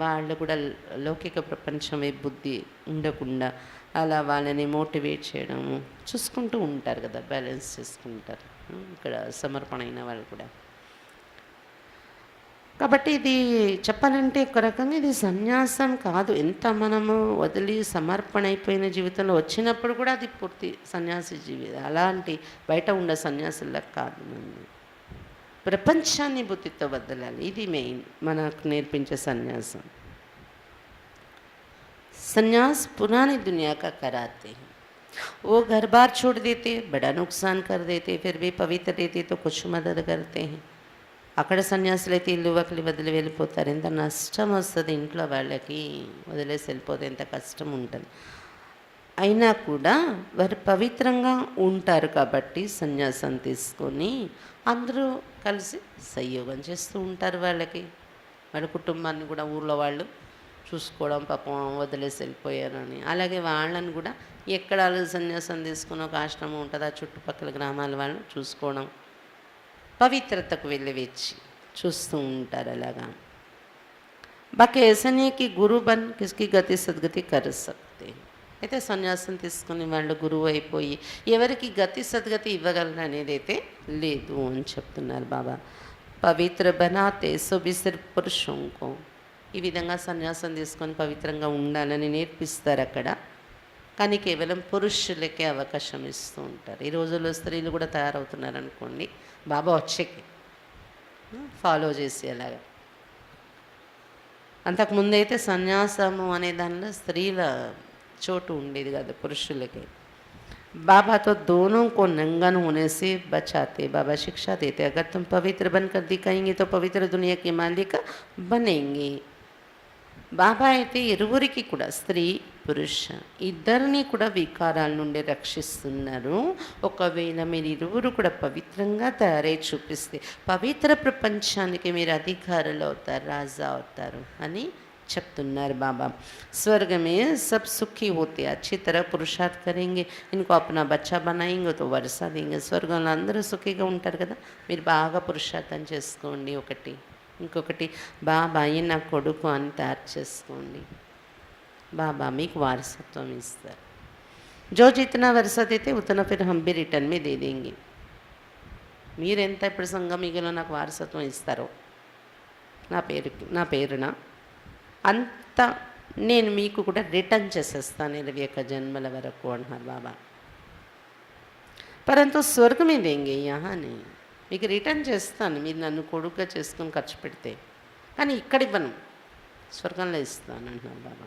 వాళ్ళు కూడా లౌకిక ప్రపంచం వైపు బుద్ధి ఉండకుండా అలా వాళ్ళని మోటివేట్ చేయడము చూసుకుంటూ ఉంటారు కదా, బ్యాలెన్స్ చేసుకుంటారు ఇక్కడ సమర్పణ అయిన వాళ్ళు కూడా. కాబట్టి ఇది చెప్పాలంటే ఒక రకంగా ఇది సన్యాసం కాదు. ఎంత మనము వదిలి సమర్పణ అయిపోయిన జీవితంలో వచ్చినప్పుడు కూడా అది పూర్తి సన్యాసి జీవితం. అలాంటి బయట ఉండే సన్యాసులా కాదు. మనం ప్రపంచాన్ని బుద్ధితో వదలాలి. ఇది మెయిన్ మనకు నేర్పించే సన్యాసం. सन्यास पुरानी दुनिया का कराते हैं. वो घर बार छोड़ देते, बड़ा नुकसान कर देते, फिर भी पवित्र रहते तो कुछ मदद करते हैं. అక్కడ సన్యాసులు అయితే ఇల్లు వకిలి వదిలి వెళ్ళిపోతారు. ఎంత నష్టం వస్తుంది ఇంట్లో వాళ్ళకి, వదిలేసి వెళ్ళిపోతే ఎంత కష్టం ఉంటుంది. అయినా కూడా వారు పవిత్రంగా ఉంటారు కాబట్టి సన్యాసం తీసుకొని అందరూ కలిసి సహయోగం చేస్తూ ఉంటారు. వాళ్ళ కుటుంబాన్ని కూడా ఊళ్ళో వాళ్ళు చూసుకోవడం, పాపం వదిలేసి వెళ్ళిపోయారని. అలాగే వాళ్ళని కూడా ఎక్కడ సన్యాసం తీసుకుని ఒక ఆశ్రమం ఉంటుంది, ఆ చుట్టుపక్కల గ్రామాల వాళ్ళు చూసుకోవడం, పవిత్రతకు వెళ్ళి వచ్చి చూస్తూ ఉంటారు. అలాగా బాకీ ऐसा नहीं कि गुरु बन किसकी गति सदगति कर सकते. అయితే సన్యాసం తీసుకుని వాళ్ళు గురువు అయిపోయి ఎవరికి గతి సద్గతి ఇవ్వగలరు అనేది అయితే లేదు అని చెప్తున్నారు బాబా. పవిత్ర బనాతే సో బి సిర్ఫ్ పురుషోं को. ఈ విధంగా సన్యాసం తీసుకొని పవిత్రంగా ఉండాలని నేర్పిస్తారు అక్కడ. కానీ కేవలం పురుషులకే అవకాశం ఇస్తూ ఉంటారు. ఈ రోజుల్లో స్త్రీలు కూడా తయారవుతున్నారు అనుకోండి, బాబా వచ్చేకి ఫాలో చేసి అలాగా. అంతకుముందైతే సన్యాసము అనే దానిలో స్త్రీల చోటు ఉండేది కాదు, పురుషులకే. बाबा तो दोनों को नंगन होने से बचाते. बाबा शिक्षा देते, अगर तुम पवित्र बनकर दिखाएंगे तो पवित्र दुनिया के मालिक बनेंगे. బాబా అయితే ఇరువురికి కూడా, స్త్రీ పురుష ఇద్దరిని కూడా వికారాల నుండి రక్షిస్తున్నారు. ఒకవేళ మీరు ఇరువురు కూడా పవిత్రంగా తయారై చూపిస్తే పవిత్ర ప్రపంచానికి మీరు అధికారులు అవుతారు, రాజా అవుతారు అని చెప్తున్నారు బాబా. स्वर्ग में सब सुखी होते, अच्छी तरह पुरुषार्थ करेंगे, इनको अपना बच्चा बनाएंगे तो वर्षा देंगे. స్వర్గంలో అందరూ సుఖీగా ఉంటారు కదా, మీరు బాగా పురుషార్థం చేసుకోండి. ఇంకొకటి బాబా ఈయన నా కొడుకు అని తయారు చేసుకోండి, బాబా మీకు వారసత్వం ఇస్తారు. जो जितना वर्षा देते उतना फिर हम भी रिटर्न में दे देंगे. మీరెంత ఇప్పుడు సంగమిగలో నాకు వారసత్వం ఇస్తారో నా పేరున అంత నేను మీకు కూడా రిటర్న్ చేసేస్తాను 21 జన్మల వరకు అంటున్నారు బాబా. పరంతు స్వర్గమే దేంగే యహాని, మీకు రిటర్న్ చేస్తాను మీరు నన్ను కొడుకుగా చేసుకొని ఖర్చు పెడితే, కానీ ఇక్కడ ఇవ్వను, స్వర్గంలో ఇస్తాను అంటున్నారు బాబా.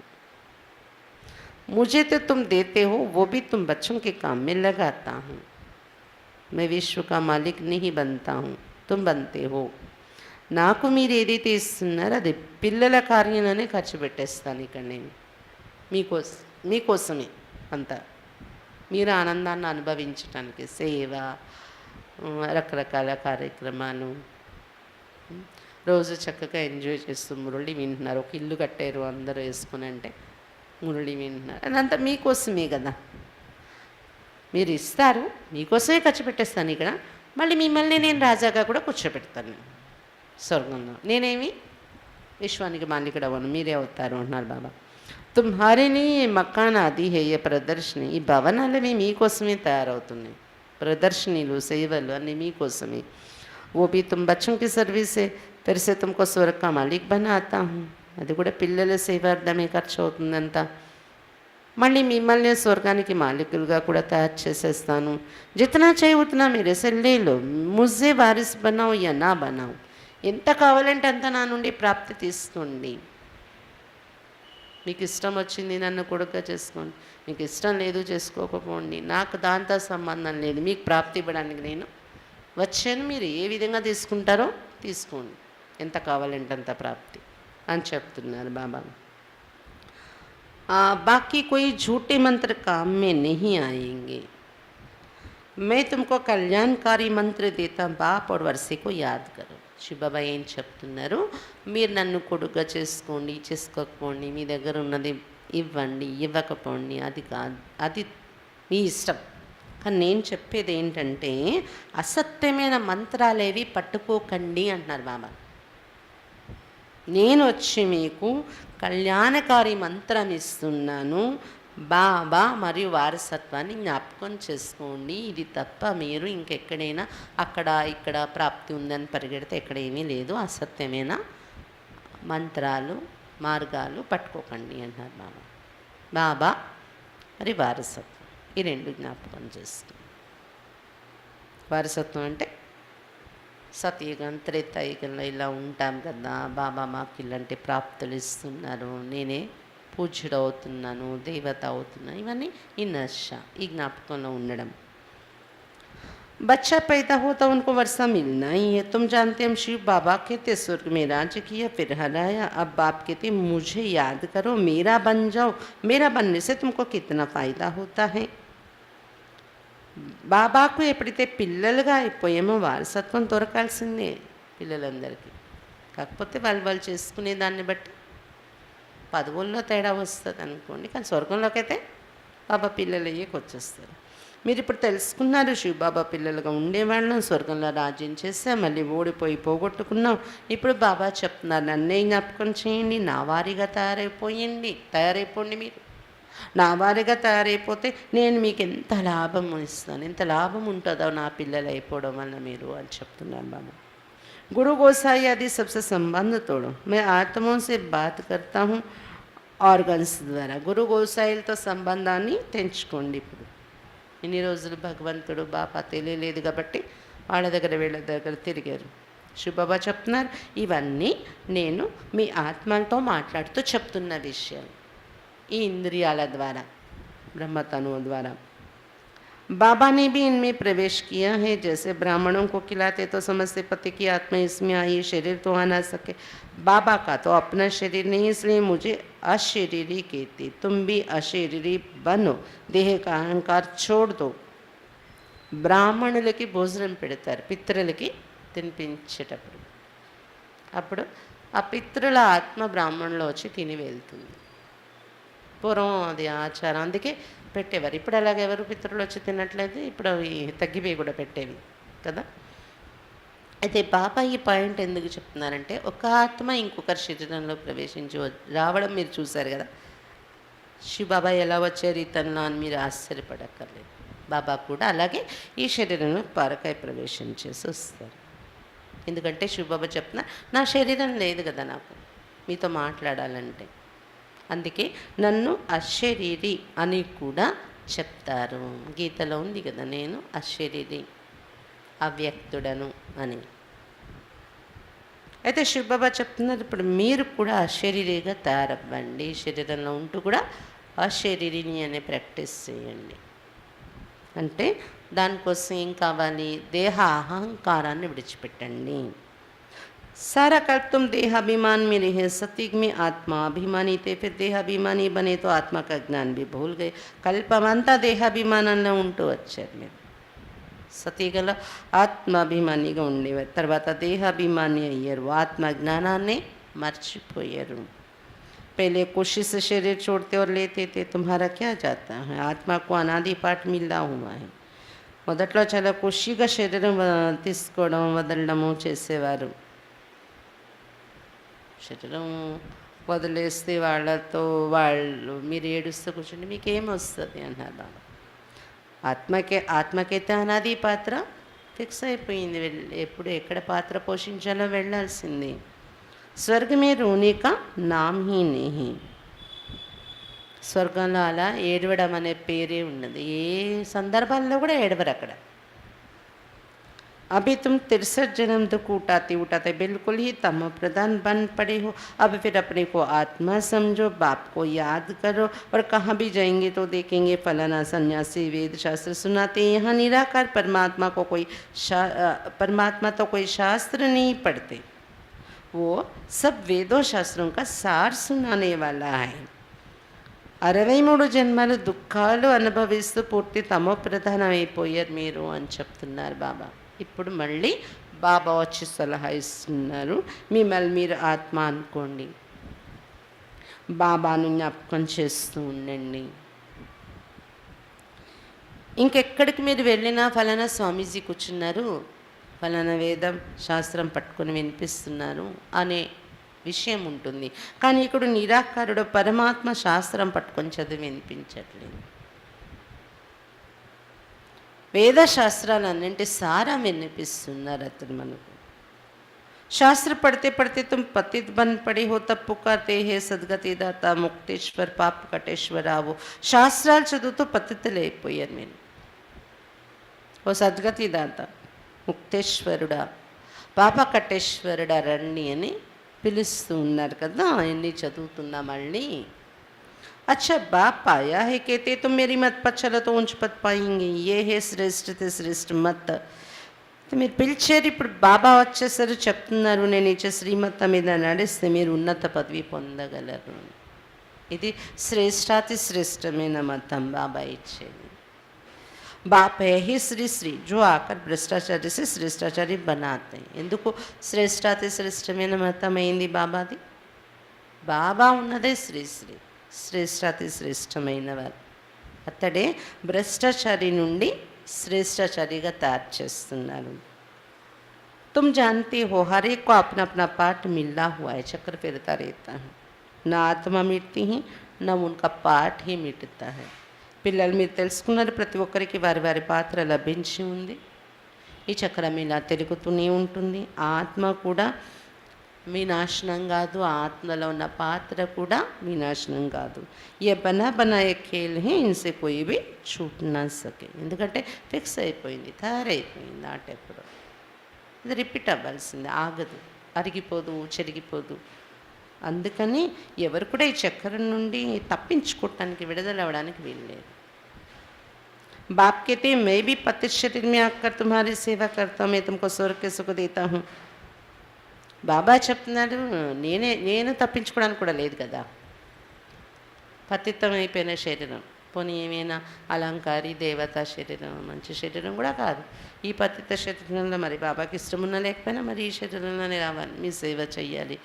मुझे तो तुम देते हो, वो भी तुम बच्चों के काम में लगाता हूँ. मैं विश्व का मालिक नहीं बनता हूँ, तुम बनते हो. నాకు మీరు ఏదైతే ఇస్తున్నారో అది పిల్లల కార్యంలోనే ఖర్చు పెట్టేస్తాను. ఇక్కడ నేను మీకోసమే అంతా, మీరు ఆనందాన్ని అనుభవించడానికి సేవ, రకరకాల కార్యక్రమాలు, రోజు చక్కగా ఎంజాయ్ చేస్తూ మురళి వింటున్నారు. ఒక ఇల్లు కట్టారు అందరూ వేసుకుని అంటే మురళి వింటున్నారు. అదంతా మీకోసమే కదా, మీరు ఇస్తారు, మీకోసమే ఖర్చు పెట్టేస్తాను ఇక్కడ. మళ్ళీ మిమ్మల్ని నేను రాజాగా కూడా కూర్చోబెడతాను స్వర్గంలో. నేనేమి విశ్వానికి మాలికుడు అవ్వను, మీరే అవుతారు అంటున్నారు బాబా. తుమ్హారేని మకాన్ ఆది హే ఏ ప్రదర్శని, ఈ భవనాలవి మీకోసమే తయారవుతున్నాయి, ప్రదర్శనలు సేవలు అన్నీ మీకోసమే. ఓ బి తుమ్ బచ్చం కి సర్వీసే ఫిర్ సే తుమ్కో స్వర్గ కా మాలిక్ బనాతా హూ, అది కూడా పిల్లల సేవార్థమే ఖర్చు అవుతుందంతా. మళ్ళీ మిమ్మల్ని స్వర్గానికి మాలికులుగా కూడా తయారు చేసేస్తాను. జితనా చేయి ఉతనా మీరే సెల్లేలో ముజ్జే వారిస్ బనావు యా నా బనావు, ఎంత కావాలంటే అంత నా నుండి ప్రాప్తి తీసుకోండి. మీకు ఇష్టం వచ్చింది నన్ను కొడుకుగా చేసుకోండి, మీకు ఇష్టం లేదు చేసుకోకపోండి, నాకు దాంతో సంబంధం లేదు. మీకు ప్రాప్తి ఇవ్వడానికి నేను వచ్చాను, మీరు ఏ విధంగా తీసుకుంటారో తీసుకోండి, ఎంత కావాలంటే అంత ప్రాప్తి అని చెప్తున్నారు బాబా. बाकी कोई झूठे मंत्र काम में नहीं आएंगे. मैं तुमको कल्याणकारी मंत्र देता, बाप और वर्षे को याद करो. శివబాబా ఏం చెప్తున్నారు, మీరు నన్ను కొడుగ్గా చేసుకోండి, చేసుకోకపోండి, మీ దగ్గర ఉన్నది ఇవ్వండి, ఇవ్వకపోండి, అది కాదు, అది మీ ఇష్టం. కానీ నేను చెప్పేది ఏంటంటే అసత్యమైన మంత్రాలేవి పట్టుకోకండి అంటున్నారు బాబా. నేను వచ్చి మీకు కళ్యాణకారి మంత్రం ఇస్తున్నాను, బాబా మరియు వారసత్వాన్ని జ్ఞాపకం చేసుకోండి. ఇది తప్ప మీరు ఇంకెక్కడైనా అక్కడ ఇక్కడ ప్రాప్తి ఉందని పరిగెడితే ఎక్కడ ఏమీ లేదు. అసత్యమైన మంత్రాలు మార్గాలు పట్టుకోకండి అంటున్నారు బాబా. బాబా మరి వారసత్వం ఈ రెండు జ్ఞాపకం చేసుకోండి. వారసత్వం అంటే సతయుగం త్రేతాయుగంలో ఇలా ఉంటాం కదా, బాబా మాకు ఇలాంటి ప్రాప్తులు ఇస్తున్నారు, నేనే పూజ్యుడు అవుతున్నాను, దేవత అవుతున్నాను, ఇవన్నీ ఈ నశ, ఈ జ్ఞాపకంలో ఉండడం. बच्चा पैदा होता उनको वर्षा मिलना ही है. तुम जानते हम शिव बाबा कहते स्वर्ग में राज्य किया फिर हराया. अब बाप कहते मुझे याद करो, मेरा बन जाओ. मेरा बनने से तुमको कितना फ़ायदा होता है. బాబాకు ఎప్పుడైతే పిల్లలుగా అయిపోయామో వారసత్వం దొరకాల్సిందే పిల్లలందరికీ. కాకపోతే వాళ్ళు చేసుకునే దాన్ని బట్టి పదవుల్లో తేడా వస్తుంది అనుకోండి, కానీ స్వర్గంలోకి అయితే బాబా పిల్లలు అయ్యేకి వచ్చేస్తారు. మీరు ఇప్పుడు తెలుసుకున్నారు, శివబాబా పిల్లలుగా ఉండేవాళ్ళం, స్వర్గంలో రాజ్యం చేసాం, మళ్ళీ ఓడిపోయి పోగొట్టుకున్నాం. ఇప్పుడు బాబా చెప్తున్నారు, నన్నే జ్ఞాపకం చేయండి, నా వారిగా తయారైపోండి. మీరు నా వారిగా తయారైపోతే నేను మీకు ఎంత లాభం ఇస్తాను, ఎంత లాభం ఉంటుందో నా పిల్లలు అయిపోవడం వల్ల మీరు అని చెప్తున్నాను బాబా. गुरु गोसाई आदि सबसे संबंध तोड़ो. मैं आत्माओं से बात करता हूँ ఆర్గన్స్ ద్వారా. గురు గోసాయిలతో సంబంధాన్ని తెంచుకోండి. ఇప్పుడు ఇన్ని రోజులు భగవంతుడు బాబా తెలియలేదు కాబట్టి వాళ్ళ దగ్గర తిరిగారు. శివబాబా చెప్తున్నారు, ఇవన్నీ నేను మీ ఆత్మలతో మాట్లాడుతూ చెప్తున్న విషయాలు ఈ ఇంద్రియాల ద్వారా, బ్రహ్మతనువు ద్వారా. बाबा ने भी इनमें प्रवेश किया है. जैसे ब्राह्मणों को खिलाते तो समझते पति की आत्मा इसमें आई, शरीर तो आ ना सके. बाबा का तो अपना शरीर नहीं, इसलिए मुझे अशरीरी कहते. तुम भी अशरीरी बनो, देह का अहंकार छोड़ दो. బ్రాహ్మణులకి భోజనం పెడతారు, పితృలకి తినిపించేటప్పుడు. అప్పుడు ఆ పితృల ఆత్మ బ్రాహ్మణులో వచ్చి తిని వెళ్తుంది. పూర్వం అది ఆచారం, అందుకే పెట్టేవారు. ఇప్పుడు అలాగే ఎవరు పితృలు వచ్చి తినట్లేదు, ఇప్పుడు అవి తగ్గిపోయి కూడా పెట్టేవి కదా. అయితే బాబా ఈ పాయింట్ ఎందుకు చెప్తున్నారంటే, ఒక ఆత్మ ఇంకొకరి శరీరంలో ప్రవేశించి రావడం మీరు చూశారు కదా. శివబాబా ఎలా వచ్చారు ఇతనిలో అని మీరు ఆశ్చర్యపడక్కర్లేదు. బాబా కూడా అలాగే ఈ శరీరంలో పరకాయ ప్రవేశం చేసి వస్తారు. ఎందుకంటే శివబాబా చెప్తున్నా, నా శరీరం లేదు కదా నాకు మీతో మాట్లాడాలంటే, అందుకే నన్ను అశరీరి అని కూడా చెప్తారు. గీతలో ఉంది కదా, నేను అశరీరి, అవ్యక్తుడను అని. అయితే శివబాబా చెప్తున్నారు, ఇప్పుడు మీరు కూడా అశరీరిగా తయారవ్వండి. శరీరంలో ఉంటూ కూడా అశరీరిని అనే ప్రాక్టీస్ చేయండి. అంటే దానికోసం ఏం కావాలి, దేహ అహంకారాన్ని విడిచిపెట్టండి. सारा कल्प तुम देहाभिमान में रहे, सतयुग में आत्मा अभिमानी थे, फिर देहाभिमानी बने तो आत्मा का ज्ञान भी भूल गए. కల్పమంతా దేహాభిమానంలో ఉంటూ వచ్చారు మీరు. సతయుగంలో ఆత్మాభిమానిగా ఉండేవారు, తర్వాత దేహాభిమాని అయ్యారు, ఆత్మ జ్ఞానాన్ని మర్చిపోయారు. पहले खुशी से शरीर छोड़ते और लेते थे, तुम्हारा क्या जाता है. आत्मा को अनादि पाठ मिला हुआ है. మొదట్లో చాలా ఖుషిగా శరీరం తీసుకోవడం వదలడము చేసేవారు. శరీరం వదిలేస్తే వాళ్ళు మీరు ఏడుస్తూ కూర్చుంటే మీకేం వస్తుంది అన్నారు బాబా. ఆత్మకైతే అనాది పాత్ర ఫిక్స్ అయిపోయింది, ఎప్పుడు ఎక్కడ పాత్ర పోషించాలో వెళ్ళాల్సింది. స్వర్గమే రోనిక నామ్ హీ నెహీ. స్వర్గంలో అలా ఏడవడం అనే పేరే ఉన్నది. ఏ సందర్భాల్లో కూడా ఏడవరు అక్కడ. अभी तुम 63 जन्म दुख उठाते उठाते बिल्कुल ही तमो प्रधान बन पड़े हो। अब फिर अपने को आत्मा समझो, बाप को याद करो, और कहाँ भी जाएंगे तो देखेंगे फलाना सन्यासी वेद शास्त्र सुनाते हैं। यहाँ निराकार परमात्मा को परमात्मा तो कोई शास्त्र नहीं पढ़ते, वो सब वेदों शास्त्रों का सार सुनाने वाला है। 63 జన్మలు దుఃఖాలు అనుభవిస్తూ పూర్తి తమో ప్రధానమైపోయారు మీరు అని చెప్తున్నారు బాబా. ఇప్పుడు మళ్ళీ బాబా వచ్చి సలహా ఇస్తున్నారు, మిమ్మల్ని మీరు ఆత్మ అనుకోండి, బాబాను జ్ఞాపకం చేస్తూ ఉండండి. ఇంకెక్కడికి మీరు వెళ్ళినా ఫలానా స్వామీజీ కూర్చున్నారు, ఫలానా వేదం శాస్త్రం పట్టుకొని వినిపిస్తున్నారు అనే విషయం ఉంటుంది. కానీ ఇక్కడ నిరాకారుడు పరమాత్మ శాస్త్రం పట్టుకొని చదివి వినిపించట్లేదు. వేద శాస్త్రాలన్నింటి సారం వినిపిస్తున్నారు అతను మనకు. शास्त्र पढ़ते पढ़ते तुम पतित बन पड़े हो, तब पुकारते हैं सदगति दाता मुक्तेश्वर पाप कटेश्वर आवो. శాస్త్రాలు చదువుతూ పతితులైపోయారు మీరు. ఓ సద్గతి దాత, ముక్తేశ్వరుడా, పాప కటేశ్వరుడా రండి అని పిలుస్తూ ఉన్నారు కదా. అన్నీ చదువుతున్నా మళ్ళీ. अच्छा बाप आया है कहते तुम मेरी मत पर चलो तो ऊंच पद पाएंगे, ये है श्रेष्ठ తే శ్రేష్ఠ మత్. మీరు పిలిచారు, ఇప్పుడు బాబా వచ్చేసరి చెప్తున్నారు, నేను ఇచ్చే శ్రీమతం మీద నడిస్తే మీరు ఉన్నత పదవి పొందగలరు. ఇది శ్రేష్టాతి శ్రేష్టమైన మతం బాబా ఇచ్చేది. बाप है ही श्री श्री जो आकर भ्रष्टाचारी से श्रेष्ठाचारी बनाते हैं. ఎందుకు శ్రేష్టాతి శ్రేష్టమైన మతం అయింది బాబాది? బాబా ఉన్నదే శ్రీ శ్రీ, శ్రేష్టాతి శ్రేష్టమైన వారు. అతడే భ్రష్టాచారి నుండి శ్రేష్టాచారిగా తయారు చేస్తున్నారు. तुम जानते हो हर एक को अपना अपना पाठ मिला हुआ है, चक्र फिरता रहता है. ना आत्मा मिटती है ना उनका पाठ ही मिटता है. పిల్లలు మీరు తెలుసుకున్నారు, ప్రతి ఒక్కరికి వారి వారి పాత్ర లభించి ఉంది. ఈ చక్రం ఇలా తిరుగుతూనే ఉంటుంది. ఆత్మ కూడా వినాశనం కాదు, ఆత్మలో ఉన్న పాత్ర కూడా వినాశనం కాదు. ఏ బనా బనాయే ఖేల్ హే ఇన్సే కోయి భీ छूट ना सके. ఎందుకంటే ఫిక్స్ అయిపోయింది, తయారైపోయింది ఆట. ఎప్పుడు ఇది రిపీట్ అవ్వాల్సింది, ఆగదు, అరిగిపోదు, చెరిగిపోదు. అందుకని ఎవరు కూడా ఈ చక్రం నుండి తప్పించుకోవటానికి, విడుదల అవ్వడానికి వీల్లేదు. बाप कहते हैं मैं भी पतित शरीर में आकर तुम्हारी सेवा करता हूँ, मैं तुमको स्वर्ग के सुख देता हूँ. బాబా చెప్తున్నాడు, నేను తప్పించుకోవడానికి కూడా లేదు కదా. పతితం అయిపోయిన శరీరం, పోనీ ఏమైనా అలంకారి దేవతా శరీరం, మంచి శరీరం కూడా కాదు. ఈ పతిత శరీరంలో మరి బాబాకి ఇష్టం ఉన్నా లేకపోయినా మరి ఈ శరీరంలోనే రావాలి, మీ సేవ చెయ్యాలి,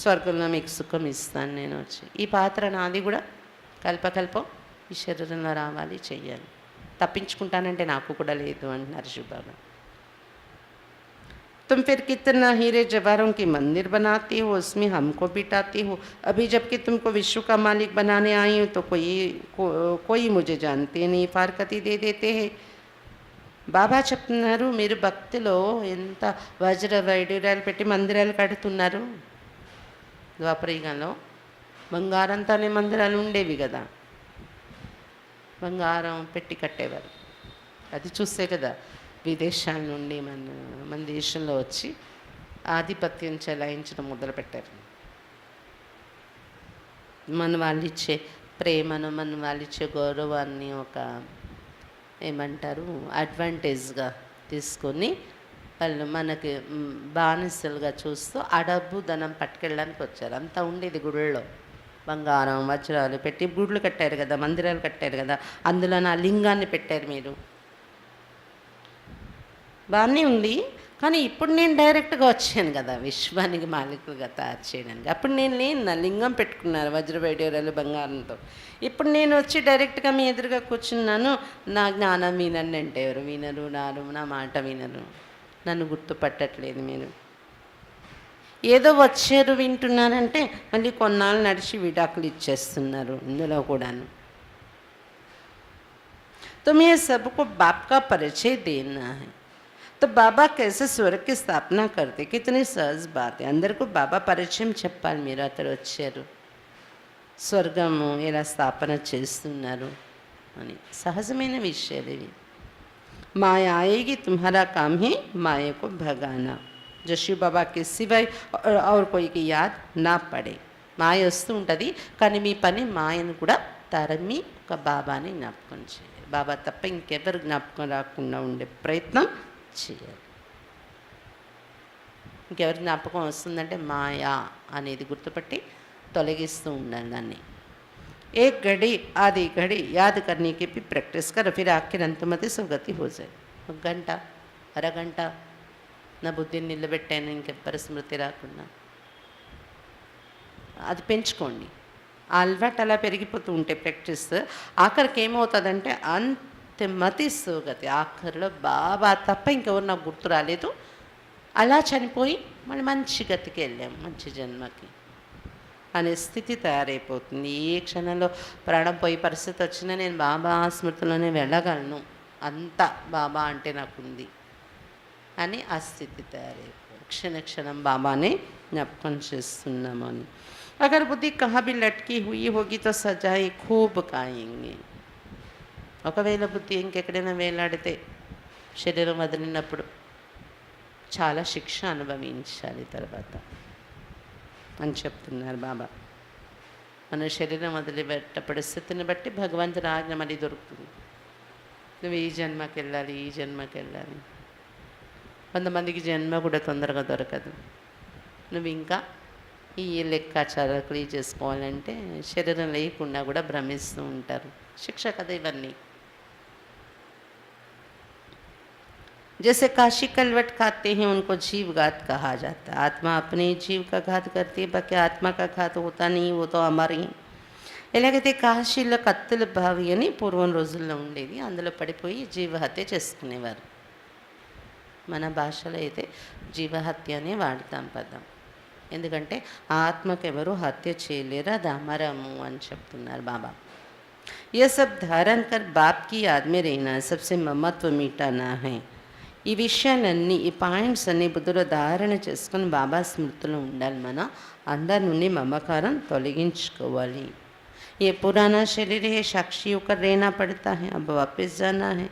స్వర్గంలో మీకు సుఖం ఇస్తాను నేను వచ్చి. ఈ పాత్ర నాది కూడా కల్పకల్పం ఈ శరీరంలో రావాలి, చెయ్యాలి. తప్పించుకుంటానంటే నాకు కూడా లేదు అంటున్నారు శివబాబా. तुम फिर कितना हीरे जवाहरों की मंदिर बनाती हो, उसमें हमको बिठाती हो. अभी जबकि तुमको विश्व का मालिक बनाने आई हो तो कोई मुझे जानते नहीं, फारकती दे देते हैं. బాబా చెప్తున్నారు, మీరు భక్తిలో ఎంత వజ్ర వైడూర్యాలు పెట్టి మందిరాలు కడుతున్నారు. ద్వాపరయుగంలో బంగారంతోనే మందిరాలు ఉండేవి కదా, బంగారం పెట్టి కట్టేవారు. అది చూస్తే కదా విదేశాల నుండి మన దేశంలో వచ్చి ఆధిపత్యం చెలాయించడం మొదలుపెట్టారు. మన వాళ్ళు ఇచ్చే ప్రేమను, మన వాళ్ళు ఇచ్చే గౌరవాన్ని ఒక ఏమంటారు అడ్వాంటేజ్గా తీసుకొని వాళ్ళు మనకి బానిసలుగా చూస్తూ ఆ డబ్బు ధనం పట్టుకెళ్ళడానికి వచ్చారు. అంతా ఉండేది గుళ్ళో, బంగారం వజ్రాలు పెట్టి గుళ్ళు కట్టారు కదా, మందిరాలు కట్టారు కదా, అందులో నా లింగాన్ని పెట్టారు మీరు. బాగానే ఉంది, కానీ ఇప్పుడు నేను డైరెక్ట్గా వచ్చాను కదా విశ్వానికి మాలికులుగా తయారు చేయడానికి. అప్పుడు నేను లేను, నా లింగం పెట్టుకున్నారు వజ్రవైడూర్యాలు బంగారంతో. ఇప్పుడు నేను వచ్చి డైరెక్ట్గా మీ ఎదురుగా కూర్చున్నాను. నా జ్ఞానం వినండి అంటే ఎవరు వినరు, నా మాట వినరు, నన్ను గుర్తుపట్టట్లేదు మీరు. ఏదో వచ్చారు వింటున్నారంటే మళ్ళీ కొన్నాళ్ళు నడిచి విడాకులు ఇచ్చేస్తున్నారు ఇందులో కూడాను. तुम्हें सबको बाप का परिचय देना है, तो बाबा कैसे स्वर्ग की स्थापना करते, कितनी सहज बात है. అందరికీ బాబా పరిచయం చెప్పాలి. మీరు అతడు వచ్చారు, స్వర్గము ఎలా స్థాపన చేస్తున్నారు అని సహజమైన విషయాలు ఇవి. माया आएगी, तुम्हारा काम है माया को भगाना. जो शिव बाबा के सिवाय और कोई की याद ना పడే. మాయ వస్తూ ఉంటుంది, కానీ మీ పని మాయను కూడా తరమి ఒక బాబాని జ్ఞాపకం చేయాలి. బాబా తప్ప ఇంకెవరు జ్ఞాపకం రాకుండా ఉండే ప్రయత్నం చేయాలి. ఇంకెవరి జ్ఞాపకం వస్తుందంటే మాయా అనేది గుర్తుపట్టి తొలగిస్తూ ఉండాలి దాన్ని. एक घड़ी आधी घड़ी याद करने की भी प्रैक्टिस कर, फिर आखिर अंतमति सुगति हो जाए. ఒక గంట అరగంట నా బుద్ధిని నిలబెట్టాను ఇంకెవ్వరి స్మృతి రాకుండా, అది పెంచుకోండి. ఆ అలవాటు అలా పెరిగిపోతూ ఉంటే ప్రాక్టీస్ ఆఖరికి ఏమవుతుందంటే అంతమతి సుగతి. ఆఖరిలో బాబా తప్ప ఇంకెవరు నాకు గుర్తు రాలేదు, అలా చనిపోయి మళ్ళీ మంచి గతికి వెళ్ళాం, మంచి జన్మకి అనే స్థితి తయారైపోతుంది. ఏ క్షణంలో ప్రాణం పోయే పరిస్థితి వచ్చినా నేను బాబా స్మృతిలోనే వెళ్ళగలను, అంతా బాబా అంటే నాకుంది అని ఆ స్థితి తయారైపోతుంది. క్షణ క్షణం బాబానే జ్ఞాపకం చేస్తున్నాము అని. అగర్ బుద్ధి కహా భీ లట్కి హుయి హోగి తో సజాయి ఖూబ్ కాయింగే. ఒకవేళ బుద్ధి ఇంకెక్కడైనా వేలాడితే శరీరం వదిలినప్పుడు చాలా శిక్ష అనుభవించాలి తర్వాత అని చెప్తున్నారు బాబా. మన శరీరం వదిలిపెట్ట పరిస్థితిని బట్టి భగవంతుని ఆజ్ఞ మళ్ళీ దొరుకుతుంది. నువ్వు ఈ జన్మకి వెళ్ళాలి, ఈ జన్మకి వెళ్ళాలి. కొంతమందికి జన్మ కూడా తొందరగా దొరకదు. నువ్వు ఇంకా ఈ లెక్కాచారాలు చేసుకోవాలంటే శరీరం లేకుండా కూడా భ్రమిస్తూ ఉంటారు. శిక్ష కదా ఇవన్నీ. जैसे काशी कलवट खाते हैं उनको जीव घात कहा जाता है. आत्मा अपने जीव का घात करती है, बाकी आत्मा का घात होता नहीं, वो तो अमर ही. ఎలాగైతే కాశీలో కత్తుల బావి అని పూర్వం రోజుల్లో ఉండేది, అందులో పడిపోయి జీవహత్య చేసుకునేవారు. మన భాషలో అయితే జీవహత్య అనే వాడతాం పదం. ఎందుకంటే ఆత్మకు ఎవరు హత్య చేయలేరు, అది అమరము అని చెప్తున్నారు బాబా. ये सब धारण कर बाप की याद में रहना, सबसे ममत्व मिटाना है. ఈ విషయాలన్నీ, ఈ పాయింట్స్ అన్నీ బుద్ధులో ధారణ చేసుకొని బాబా స్మృతిలో ఉండాలి. మనం అందరి నుండి మమకారం తొలగించుకోవాలి. ये पुराना शरीर है, साक्षी होकर रहना पड़ता है, अब वापस जाना है,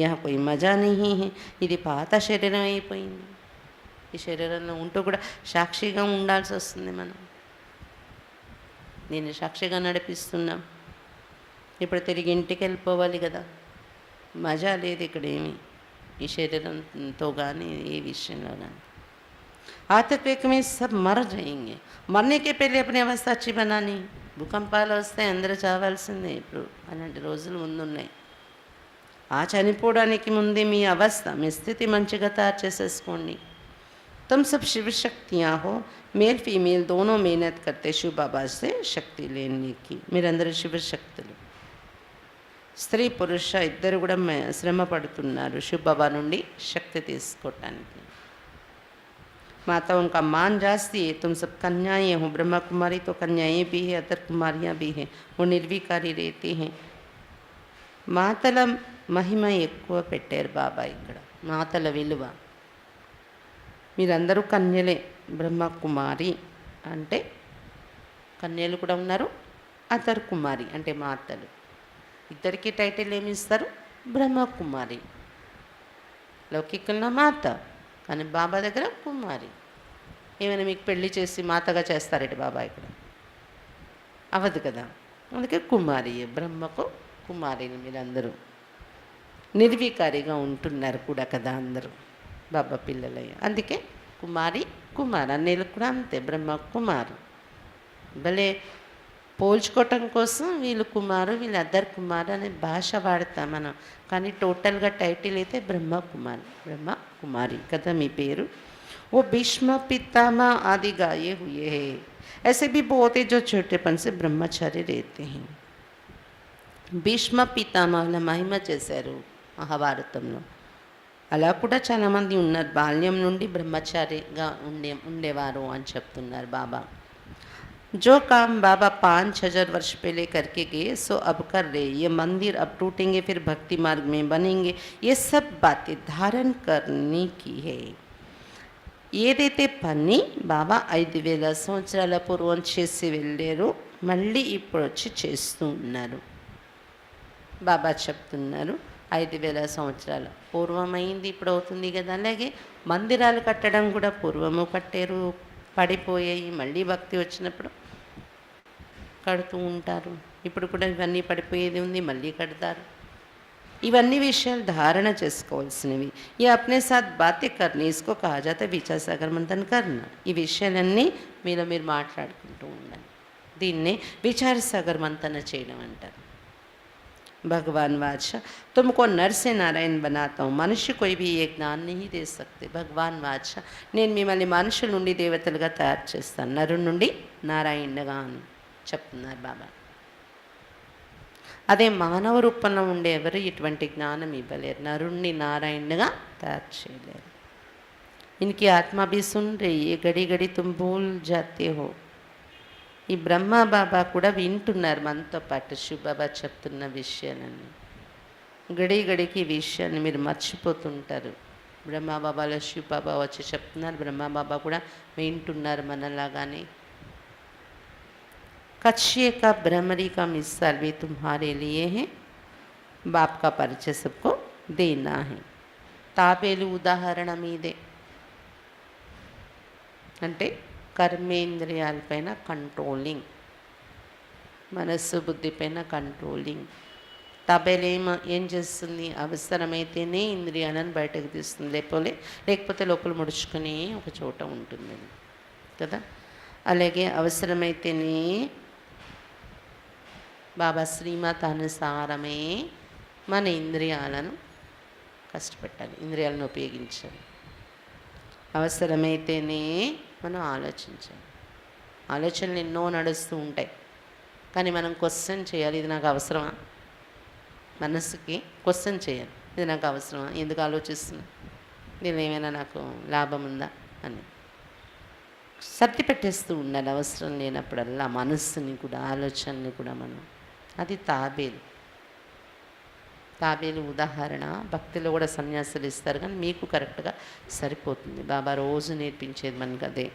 यहाँ कोई मज़ा नहीं है. ఇది పాత శరీరం అయిపోయింది. ఈ శరీరంలో ఉంటూ కూడా సాక్షిగా ఉండాల్సి వస్తుంది. మనం నేను సాక్షిగా నడిపిస్తున్నాం, ఇప్పుడు తిరిగి ఇంటికి వెళ్ళిపోవాలి కదా. మజా లేదు ఇక్కడ ఏమి, ఈ శరీరంతో కానీ ఏ విషయంలో కానీ. आतंक में सब मर जाएंगे, मरने के पहले अपनी अवस्था अच्छी बनानी. భూకంపాలు వస్తాయి, అందరూ చావాల్సిందే. ఇప్పుడు అలాంటి రోజులు ముందున్నాయి. ఆ చనిపోవడానికి ముందే మీ అవస్థ, మీ స్థితి మంచిగా తయారు చేసేసుకోండి. तुम सब शिव शक्तियाँ हो, मेल फीमेल दोनों मेहनत करते शिव बाबा से शक्ति लेने की. మీరందరూ శివశక్తులు, స్త్రీ పురుష ఇద్దరు కూడా శ్రమ పడుతున్నారు శివ బాబా నుండి శక్తి తీసుకోవటానికి. माताओं का मान जास्ती है, तुम सब कन्याएँ हो. ब्रह्मा कुमारी तो कन्याएँ भी है, अदर कुमारियाँ भी हैं, वो निर्विकारी रहती हैं. మాతల మహిమ ఎక్కువ పెట్టారు బాబా ఇక్కడ, మాతల విలువ. మీరందరూ కన్యలే. బ్రహ్మ కుమారి అంటే కన్యలు కూడా ఉన్నారు, అదర్ కుమారి అంటే మాతలు. ఇద్దరికి టైటిల్ ఏమి ఇస్తారు? బ్రహ్మకుమారి. లౌకికంలో మాత, కానీ బాబా దగ్గర కుమారి. ఏమైనా మీకు పెళ్లి చేసి మాతగా చేస్తారట బాబా ఇక్కడ? అవదు కదా. అందుకే కుమారి, బ్రహ్మకు కుమారిని. మీరందరూ నిర్వికారిగా ఉంటున్నారు కూడా కదా అందరూ బాబా పిల్లలయ్య. అందుకే కుమారి కుమార్ అన్నీలు కూడా అంతే, బ్రహ్మ కుమారు. భలే పోల్చుకోవటం కోసం వీళ్ళు కుమారు, వీళ్ళు అద్దరు కుమారు అనే భాష వాడతాం మనం, కానీ టోటల్గా టైటిల్ అయితే బ్రహ్మ కుమారి, బ్రహ్మ కుమారి కదా మీ పేరు. वो भीष्म पितामह आदि गाये हुए हैं. ऐसे भी बहुत है जो छोटेपन से ब्रह्मचारी रहते हैं. భీష్మ పితామహుల మహిమ చేశారు మహాభారతంలో. అలా కూడా చాలామంది ఉన్నారు, బాల్యం నుండి బ్రహ్మచారిగా ఉండేవారు అని చెప్తున్నారు బాబా. जो काम बाबा 5,000 वर्ष पहले करके गए सो अब कर रहे. ये मंदिर अब टूटेंगे, फिर भक्ति मार्ग में बनेंगे. ये सब बातें धारण करने की है. ఏదైతే పని బాబా 5,000 సంవత్సరాల పూర్వం చేసి వెళ్ళారో మళ్ళీ ఇప్పుడు వచ్చి చేస్తూ ఉన్నారు. బాబా చెప్తున్నారు, 5,000 సంవత్సరాల పూర్వమైంది, ఇప్పుడు అవుతుంది కదా. అలాగే మందిరాలు కట్టడం కూడా పూర్వము కట్టారు, పడిపోయాయి, మళ్ళీ భక్తి వచ్చినప్పుడు కడుతూ ఉంటారు. ఇప్పుడు కూడా ఇవన్నీ పడిపోయేది ఉంది, మళ్ళీ కడతారు. ఇవన్నీ విషయాలు ధారణ చేసుకోవాల్సినవి. ఈ అప్నే సాత్ బాతే కర్ని, ఇసుకో కహా జాతా విచార్ సాగర్ మంథన్ కర్న. ఈ విషయాలన్నీ మీలో మీరు మాట్లాడుకుంటూ ఉండాలి. దీన్నే విచార సాగర్ మంథన చేయడం అంటారు. भगवान वाचा तुमको नर से नारायण बनाता हूँ, मनुष्य कोई भी ये ज्ञान नहीं दे सकते. భగవాన్ వాచ నేను మిమ్మల్ని మనుషుల నుండి దేవతలుగా తయారు చేస్తాను, నరు నుండి నారాయణగా అని చెప్తున్నారు బాబా. అదే మానవ రూపంలో ఉండే ఎవరు ఇటువంటి జ్ఞానం ఇవ్వలేరు, నరుణ్ణి నారాయణగా తయారు చేయలేరు. ఇన్కి ఆత్మ भी सुन रही है, घड़ी घड़ी तुम भूल जाते हो. ఈ బ్రహ్మ బాబా కూడా వింటున్నారు మనతో పాటు శివబాబా చెప్తున్న విషయాలన్నీ. గడి గడికి విషయాన్ని మీరు మర్చిపోతుంటారు. బ్రహ్మ బాబాలో శివబాబా వచ్చి చెప్తున్నారు, బ్రహ్మ బాబా కూడా వింటున్నారు మనలాగానే. कच्छे का भ्रमरी का मिसाल भी तुम्हारे लिए है, बाप का परिचय सबको देना है. తాబేలు ఉదాహరణ మీదే. అంటే కర్మేంద్రియాలపైన కంట్రోలింగ్, మనస్సు బుద్ధిపైన కంట్రోలింగ్. తాబేలు ఏం చేస్తుంది, అవసరమైతేనే ఇంద్రియాలను బయటకు తీస్తుంది, లేకపోతే లోపల ముడుచుకొని ఒక చోట ఉంటుంది కదా. అలాగే అవసరమైతేనే బాబా శ్రీమత అనుసారమే మన ఇంద్రియాలను కష్టపెట్టాలి, ఇంద్రియాలను ఉపయోగించాలి. అవసరమైతేనే మనం ఆలోచించాలి. ఆలోచనలు ఎన్నో నడుస్తూ ఉంటాయి, కానీ మనం క్వశ్చన్ చేయాలి, ఇది నాకు అవసరమా. మనస్సుకి క్వశ్చన్ చేయాలి, ఇది నాకు అవసరమా, ఎందుకు ఆలోచిస్తున్నా, దీనిలో ఏమైనా నాకు లాభం ఉందా అని సర్ది పెట్టేస్తూ ఉండాలి. అవసరం లేనప్పుడల్లా మనస్సుని కూడా ఆలోచనని కూడా మనం. అది తాబేలు ఉదాహరణ. భక్తిలో కూడా సన్యాసులు ఇస్తారు, కానీ మీకు కరెక్ట్గా సరిపోతుంది. బాబా రోజు నేర్పించేది మనకు అదే.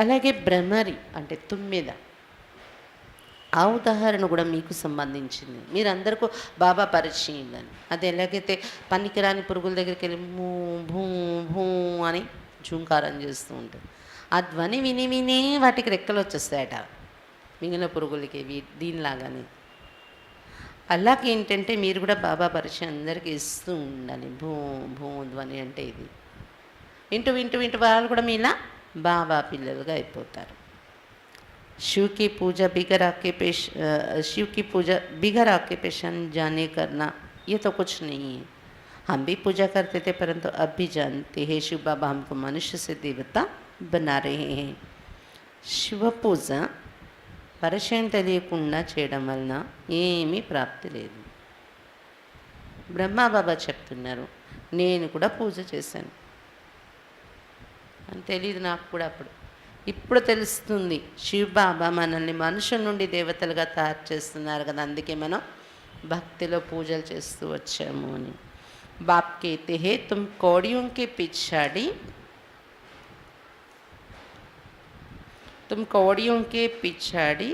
అలాగే భ్రమరి అంటే తుమ్మెద, ఆ ఉదాహరణ కూడా మీకు సంబంధించింది. మీరందరికీ బాబా పరిచయం ఉందని. అది ఎలాగైతే పనికిరాని పురుగుల దగ్గరికి వెళ్ళి భూ భూ భూ అని జూంకారం చేస్తూ ఉంటుంది. ఆ ధ్వని విని విని వాటికి రెక్కలు వచ్చేస్తాయట, మిగిలిన పురుగులకి దీనిలాగానే. అలాగే ఏంటంటే మీరు కూడా బాబా పరిచయం అందరికీ ఇస్తూ ఉండాలి. భూ భూ ధ్వని అంటే ఇది. వింటూ వింటూ వింటూ వాళ్ళు కూడా మీలా బాబా పిల్లలుగా అయిపోతారు. शिव की पूजा बिगर ऑक्यूपेशन जाने करना, ये तो कुछ नहीं है. हम भी पूजा करते थे, परंतु अब भी जानते हैं शिव बाबा हमको मनुष्य से देवता बना रहे हैं. శివ పూజ పరిచయం తెలియకుండా చేయడం వలన ఏమీ ప్రాప్తి లేదు. బ్రహ్మబాబా చెప్తున్నారు, నేను కూడా పూజ చేశాను అని తెలియదు నాకు కూడా. ఇప్పుడు తెలుస్తుంది, శివబాబా మనల్ని మనుషుల నుండి దేవతలుగా తయారు చేస్తున్నారు కదా, అందుకే మనం భక్తిలో పూజలు చేస్తూ వచ్చాము అని. బాప్ कहते हैं तुम कौड़ियों के पिछाड़ी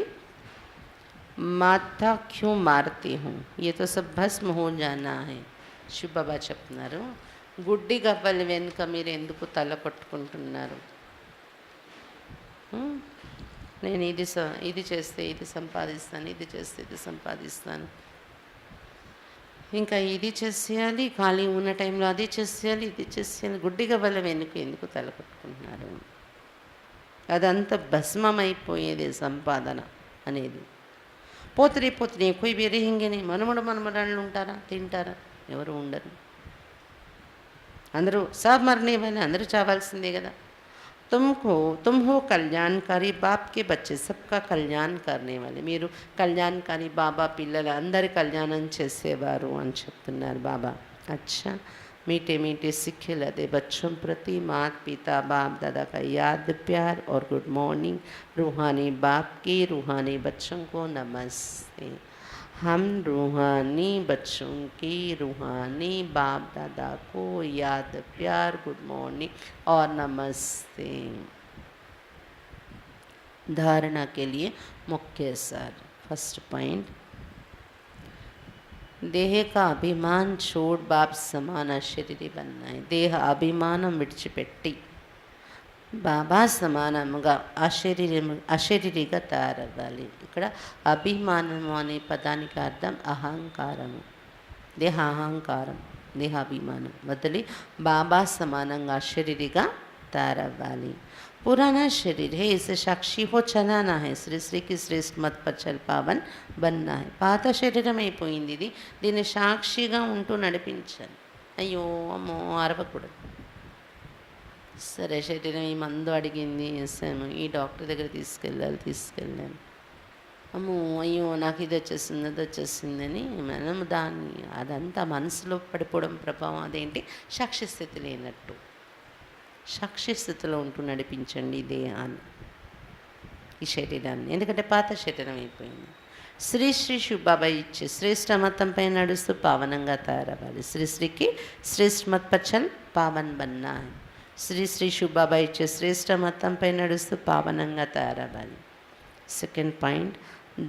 माथा क्यों मारते हूँ, ये तो सब भस्म हो जाना है. శివబాబా చెప్తున్నారు, గుడ్డి గవ్వల వెనుక మీరు ఎందుకు తల కొట్టుకుంటున్నారు. నేను ఇది చేస్తే ఇది సంపాదిస్తాను, ఇది చేస్తే ఇది సంపాదిస్తాను, ఇంకా ఇది చేసేయాలి, ఖాళీ ఉన్న టైంలో అది చేసేయాలి, ఇది చేసేయాలి. గుడ్డిగా వల్ల ఎందుకు తలకొట్టుకుంటున్నారు. అదంతా భస్మమైపోయేది సంపాదన అనేది. పోతురే ఎక్కువ బెరిహింగిని మనమరాళ్ళు ఉంటారా, తింటారా, ఎవరు ఉండరు. అందరూ సబ్ మరనే వాళ్ళే, అందరూ చావాల్సిందే కదా. तुम हो कल्याणकारी बाप के बच्चे, सबका कल्याण करने वाले. మీరు కళ్యాణకారి బాబా పిల్లలు, అందరి కళ్యాణం చేసేవారు అని చెప్తున్నారు బాబా. అచ్చా, मीठे मीठे सिक्खे लदे बच्चों प्रति माता पिता बाप दादा का याद प्यार और गुड मॉर्निंग. रूहानी बाप की रूहानी बच्चों को नमस्ते. हम रूहानी बच्चों की रूहानी बाप दादा को याद प्यार, गुड मॉर्निंग और नमस्ते. धारणा के लिए मुख्य सार. फर्स्ट पॉइंट, దేహ का అభిమాన్ छोड़ बाप समान అశరీరి बनना है. దేహ అభిమానం విడిచిపెట్టి బాబా సమానముగా అశరీరిగా తయారవ్వాలి. ఇక్కడ అభిమానము అనే పదానికి అర్థం అహంకారము, దేహ అహంకారం, దేహాభిమానం వదిలి బాబా సమానంగా అశరీరిగా తయారవ్వాలి. पुराना शरीर है, इसे साक्षी हो चलाना है. శ్రీ శ్రీకి శ్రేష్ఠ మత్ పర్ చల్ పావన్ బన్నా है. పాత శరీరం అయిపోయింది ఇది, దీన్ని సాక్షిగా ఉంటూ నడిపించాలి. అయ్యో అమ్మో అరవకూడదు. సరే శరీరం ఈ మందు అడిగింది, వేసాము, ఈ డాక్టర్ దగ్గర తీసుకెళ్ళాను, అమ్మో అయ్యో నాకు ఇది వచ్చేసింది అది వచ్చేసిందని మనం దాన్ని అదంతా మనసులో పడిపోవడం ప్రభావం. అదేంటి? సాక్షి స్థితి లేనట్టు. సాక్షి స్థితిలో ఉంటూ నడిపించండి ఈ దేహాన్ని, ఈ శరీరాన్ని, ఎందుకంటే పాత శరీరం అయిపోయింది. శ్రీ శ్రీ శివబాబా ఇచ్చే శ్రేష్ఠ మతంపై నడుస్తూ పావనంగా తయారవ్వాలి. శ్రీకి శ్రేష్ఠ మత్ పర్ చల్ పావన్ బన్నా है. శ్రీ శ్రీ శివబాబా ఇచ్చే శ్రేష్ఠ మతంపై నడుస్తూ పావనంగా తయారవ్వాలి. सेकंड पॉइंट,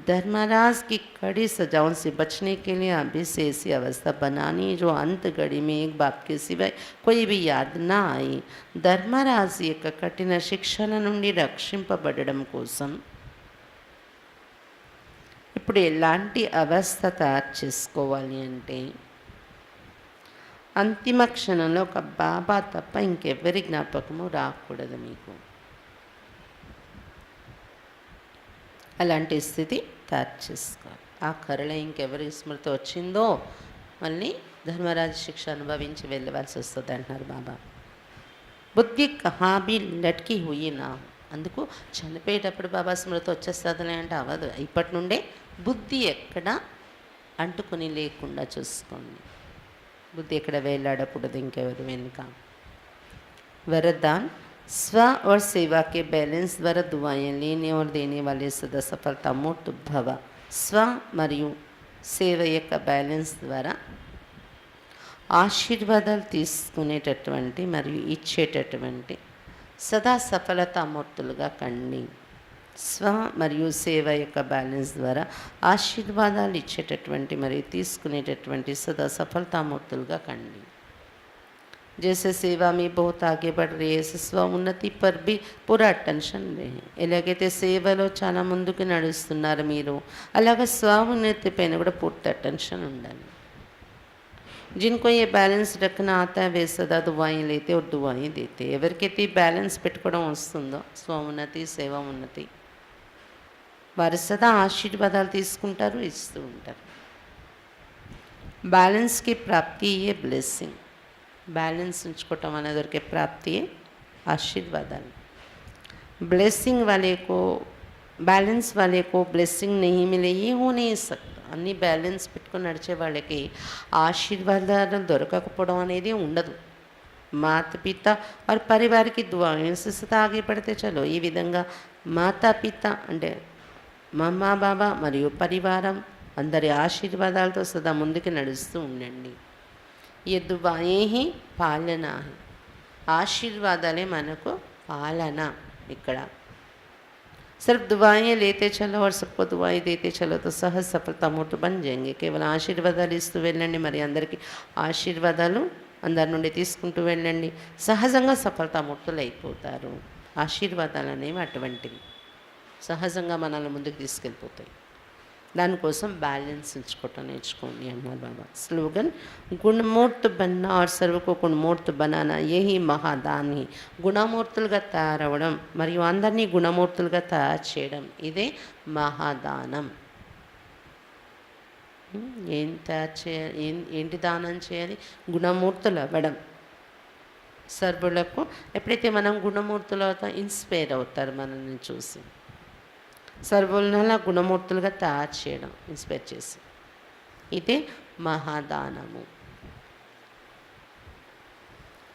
धर्मराज की कड़ी सजाओं से बचने के लिए अभी से ऐसी अवस्था बनानी जो अंत घड़ी में एक बाप के सिवाय कोई भी याद ना आए. ధర్మరాజు యొక్క కఠిన శిక్షణ నుండి రక్షింపబడడం కోసం ఇప్పుడు ఎలాంటి అవస్థ తయారు చేసుకోవాలి అంటే, అంతిమ క్షణంలో ఒక బాబా తప్ప ఇంకెవరి జ్ఞాపకము రాకూడదు మీకు. అలాంటి స్థితి తయారు చేసుకోవాలి. ఆ కరళ ఇంకెవరి స్మృతి వచ్చిందో మళ్ళీ ధర్మరాజు శిక్ష అనుభవించి వెళ్ళవలసి వస్తుంది అంటున్నారు బాబా. బుద్ధి కహాబీ లట్కి హుయి నా. అందుకు చనిపోయేటప్పుడు బాబా స్మృతి వచ్చేస్తుందిలే అంటే అవ్వదు. ఇప్పటి నుండే బుద్ధి ఎక్కడ అంటుకొని లేకుండా చూసుకోండి. బుద్ధి ఎక్కడ వేలాడకూడదు ఇంకెవరు వెనుక. वरदान, स्व और सेवा के बैलेंस द्वारा दुआएं लेने और देने वाले सदा सफलता मूर्त भव. స్వ మరియు సేవ యొక్క బ్యాలెన్స్ ద్వారా ఆశీర్వాదాలు తీసుకునేటటువంటి మరియు ఇచ్చేటటువంటి సదా సఫలతామూర్తులుగా కండి. స్వ మరియు సేవ యొక్క బ్యాలెన్స్ ద్వారా ఆశీర్వాదాలు ఇచ్చేటటువంటి మరియు తీసుకునేటటువంటి సదా సఫలతామూర్తులుగా కండి. जैसे सेवा में बहुत आगे बढ़ रही है, स्व ఉన్నతి पर भी पूरा అటెన్షన్ रहे. ఎలాగైతే సేవలో చాలా ముందుకు నడుస్తున్నారు మీరు, అలాగే స్వ ఉన్నతి పైన కూడా పూర్తి అటెన్షన్ ఉండాలి. जिनको ये बैलेंस रखना आता है वे सदा दुआएं लेते और दुआएं देते. ఎవరికైతే బ్యాలెన్స్ పెట్టుకోవడం వస్తుందో, స్వ ఉన్నతి సేవ ఉన్నతి, వారు సదా ఆశీర్వాదాలు తీసుకుంటారు, ఇస్తూ ఉంటారు. బ్యాలెన్స్కి ప్రాప్తి ఏ బ్లెస్సింగ్. बैलेंस ఉంచుకోవటం వల్ల దొరికే ప్రాప్తి आशीर्वादाలు. ब्लेसिंग वाले को, बैलेंस वाले को ब्लेसिंग नहीं मिले ये हो नहीं सकता. అన్ని బ్యాలెన్స్ పెట్టుకొని నడిచే వాళ్ళకి ఆశీర్వాదాలు దొరకకపోవడం అనేది ఉండదు. మాతాపిత और परिवार की दुआएं से सदा आगे बढ़ते चलो. ఈ విధంగా మాతాపిత అంటే మమ్మా బాబా మరియు పరివారం అందరి ఆశీర్వాదాలతో సదా ముందుకు నడుస్తూ ఉండండి. ये दुआएं ही पालना है. आशीर्वादाले మనకు పాలన. ఇక్కడ सिर्फ दुआएं लेते चलो और सबको दुआएं देते चलो तो सहज सफलता मूर्त बन जाएंगे. కేవలం ఆశీర్వాదాలు ఇస్తూ వెళ్ళండి, మరి అందరికీ ఆశీర్వాదాలు అందరి నుండి తీసుకుంటూ వెళ్ళండి, సహజంగా సఫలతామూర్తులు అయిపోతారు. ఆశీర్వాదాలు అనేవి అటువంటివి సహజంగా మనల్ని ముందుకు తీసుకెళ్ళిపోతాయి. దానికోసం బ్యాలెన్స్ ఉంచుకోవటం నేర్చుకోండి అన్నారు బాబా. స్లోగన్, గుణమూర్తి బన్నా और सर्व को गुणमूर्त बनाना यही महादान है. గుణమూర్తులుగా తయారవడం మరియు అందరినీ గుణమూర్తులుగా తయారు చేయడం, ఇదే మహాదానం. ఏం తయారు చేయాలి, ఏంటి దానం చేయాలి? గుణమూర్తులు అవ్వడం. సర్వులకు ఎప్పుడైతే మనం గుణమూర్తులు అవుతాం, ఇన్స్పైర్ అవుతారు మనల్ని చూసి. సర్వులనలా గుణమూర్తులుగా తయారు చేయడం, ఇన్స్పైర్ చేసి, ఇదే మహాదానము.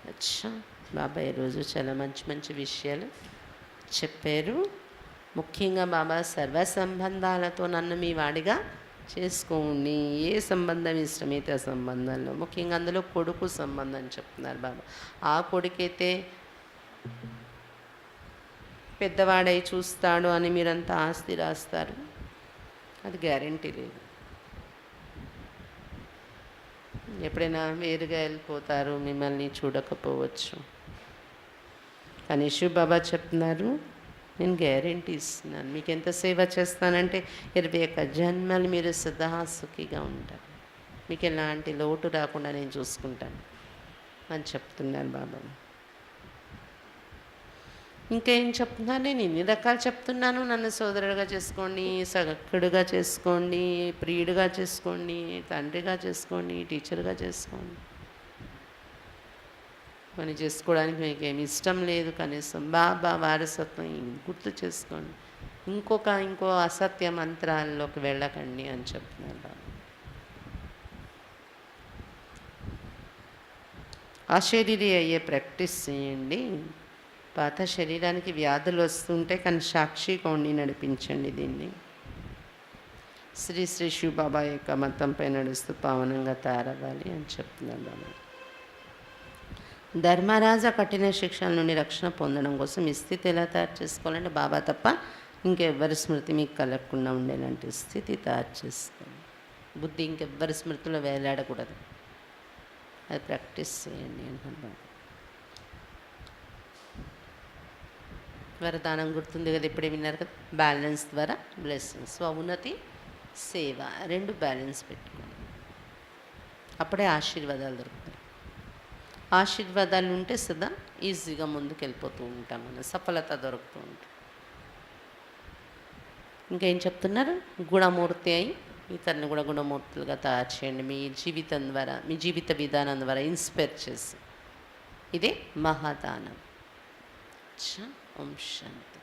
అచ్చా, బాబా ఈరోజు చాలా మంచి మంచి విషయాలు చెప్పారు. ముఖ్యంగా బాబా సర్వ సంబంధాలతో నన్ను మీ వాడిగా చేసుకోండి. ఏ సంబంధం ఇష్టమైతే ఆ సంబంధంలో, ముఖ్యంగా అందులో కొడుకు సంబంధం చెప్తున్నారు బాబా. ఆ కొడుకైతే పెద్దవాడై చూస్తాడు అని మీరంతా ఆస్తి రాస్తారు, అది గ్యారంటీ లేదు. ఎప్పుడైనా వేరుగా వెళ్ళిపోతారు, మిమ్మల్ని చూడకపోవచ్చు. కానీ శివబాబా చెప్తున్నారు, నేను గ్యారెంటీ ఇస్తున్నాను, మీకు ఎంత సేవ చేస్తానంటే 21 జన్మలు మీరు సదా సుఖిగా ఉంటారు, మీకు ఎలాంటి లోటు రాకుండా నేను చూసుకుంటాను అని చెప్తున్నారు బాబా. ఇంకేం చెప్తున్నాను, నేను ఇన్ని రకాలు చెప్తున్నాను, నన్ను సోదరుడిగా చేసుకోండి, సగక్కుడుగా చేసుకోండి, ప్రియుడిగా చేసుకోండి, తండ్రిగా చేసుకోండి, టీచర్గా చేసుకోండి. పని చేసుకోవడానికి మీకు ఏమి ఇష్టం లేదు, కనీసం బాబా వారసత్వం గుర్తు చేసుకోండి, ఇంకో అసత్య మంత్రాల్లోకి వెళ్ళకండి అని చెప్తున్నారు బాబా. అశరీరి అయ్యే ప్రాక్టీస్ చేయండి. పాత శరీరానికి వ్యాధులు వస్తుంటే కానీ సాక్షిగా ఉండి నడిపించండి దీన్ని. శ్రీ శ్రీ శివబాబా యొక్క మతంపై నడుస్తూ పావనంగా తయారవ్వాలి అని చెప్తున్నారు బాబా. ధర్మరాజా కఠిన శిక్షల నుండి రక్షణ పొందడం కోసం ఈ స్థితి ఎలా తయారు చేసుకోవాలంటే బాబా తప్ప ఇంకెవ్వరి స్మృతి మీకు కలగకుండా ఉండేలాంటి స్థితి తయారు చేసుకోండి. బుద్ధి ఇంకెవ్వరి స్మృతిలో వేలాడకూడదు, అది ప్రాక్టీస్ చేయండి అంటున్నారు బాబా. వరదానం గుర్తుంది కదా, ఇప్పుడే విన్నారు కదా, బ్యాలెన్స్ ద్వారా బ్లెస్సింగ్స్, స్వఉన్నతి సేవ రెండు బ్యాలెన్స్ పెట్టుకోండి, అప్పుడే ఆశీర్వాదాలు దొరుకుతాయి. ఆశీర్వాదాలు ఉంటే సదా ఈజీగా ముందుకు వెళ్ళిపోతూ ఉంటాం, మనం సఫలత దొరుకుతూ ఉంటుంది. ఇంకేం చెప్తున్నారు, గుణమూర్తి అయి ఇతరుని కూడా గుణమూర్తులుగా తయారు చేయండి, మీ జీవితం ద్వారా, మీ జీవిత విధానం ద్వారా ఇన్స్పైర్ చేసి. ఇదే మహాదానం. ఓం శాంతి.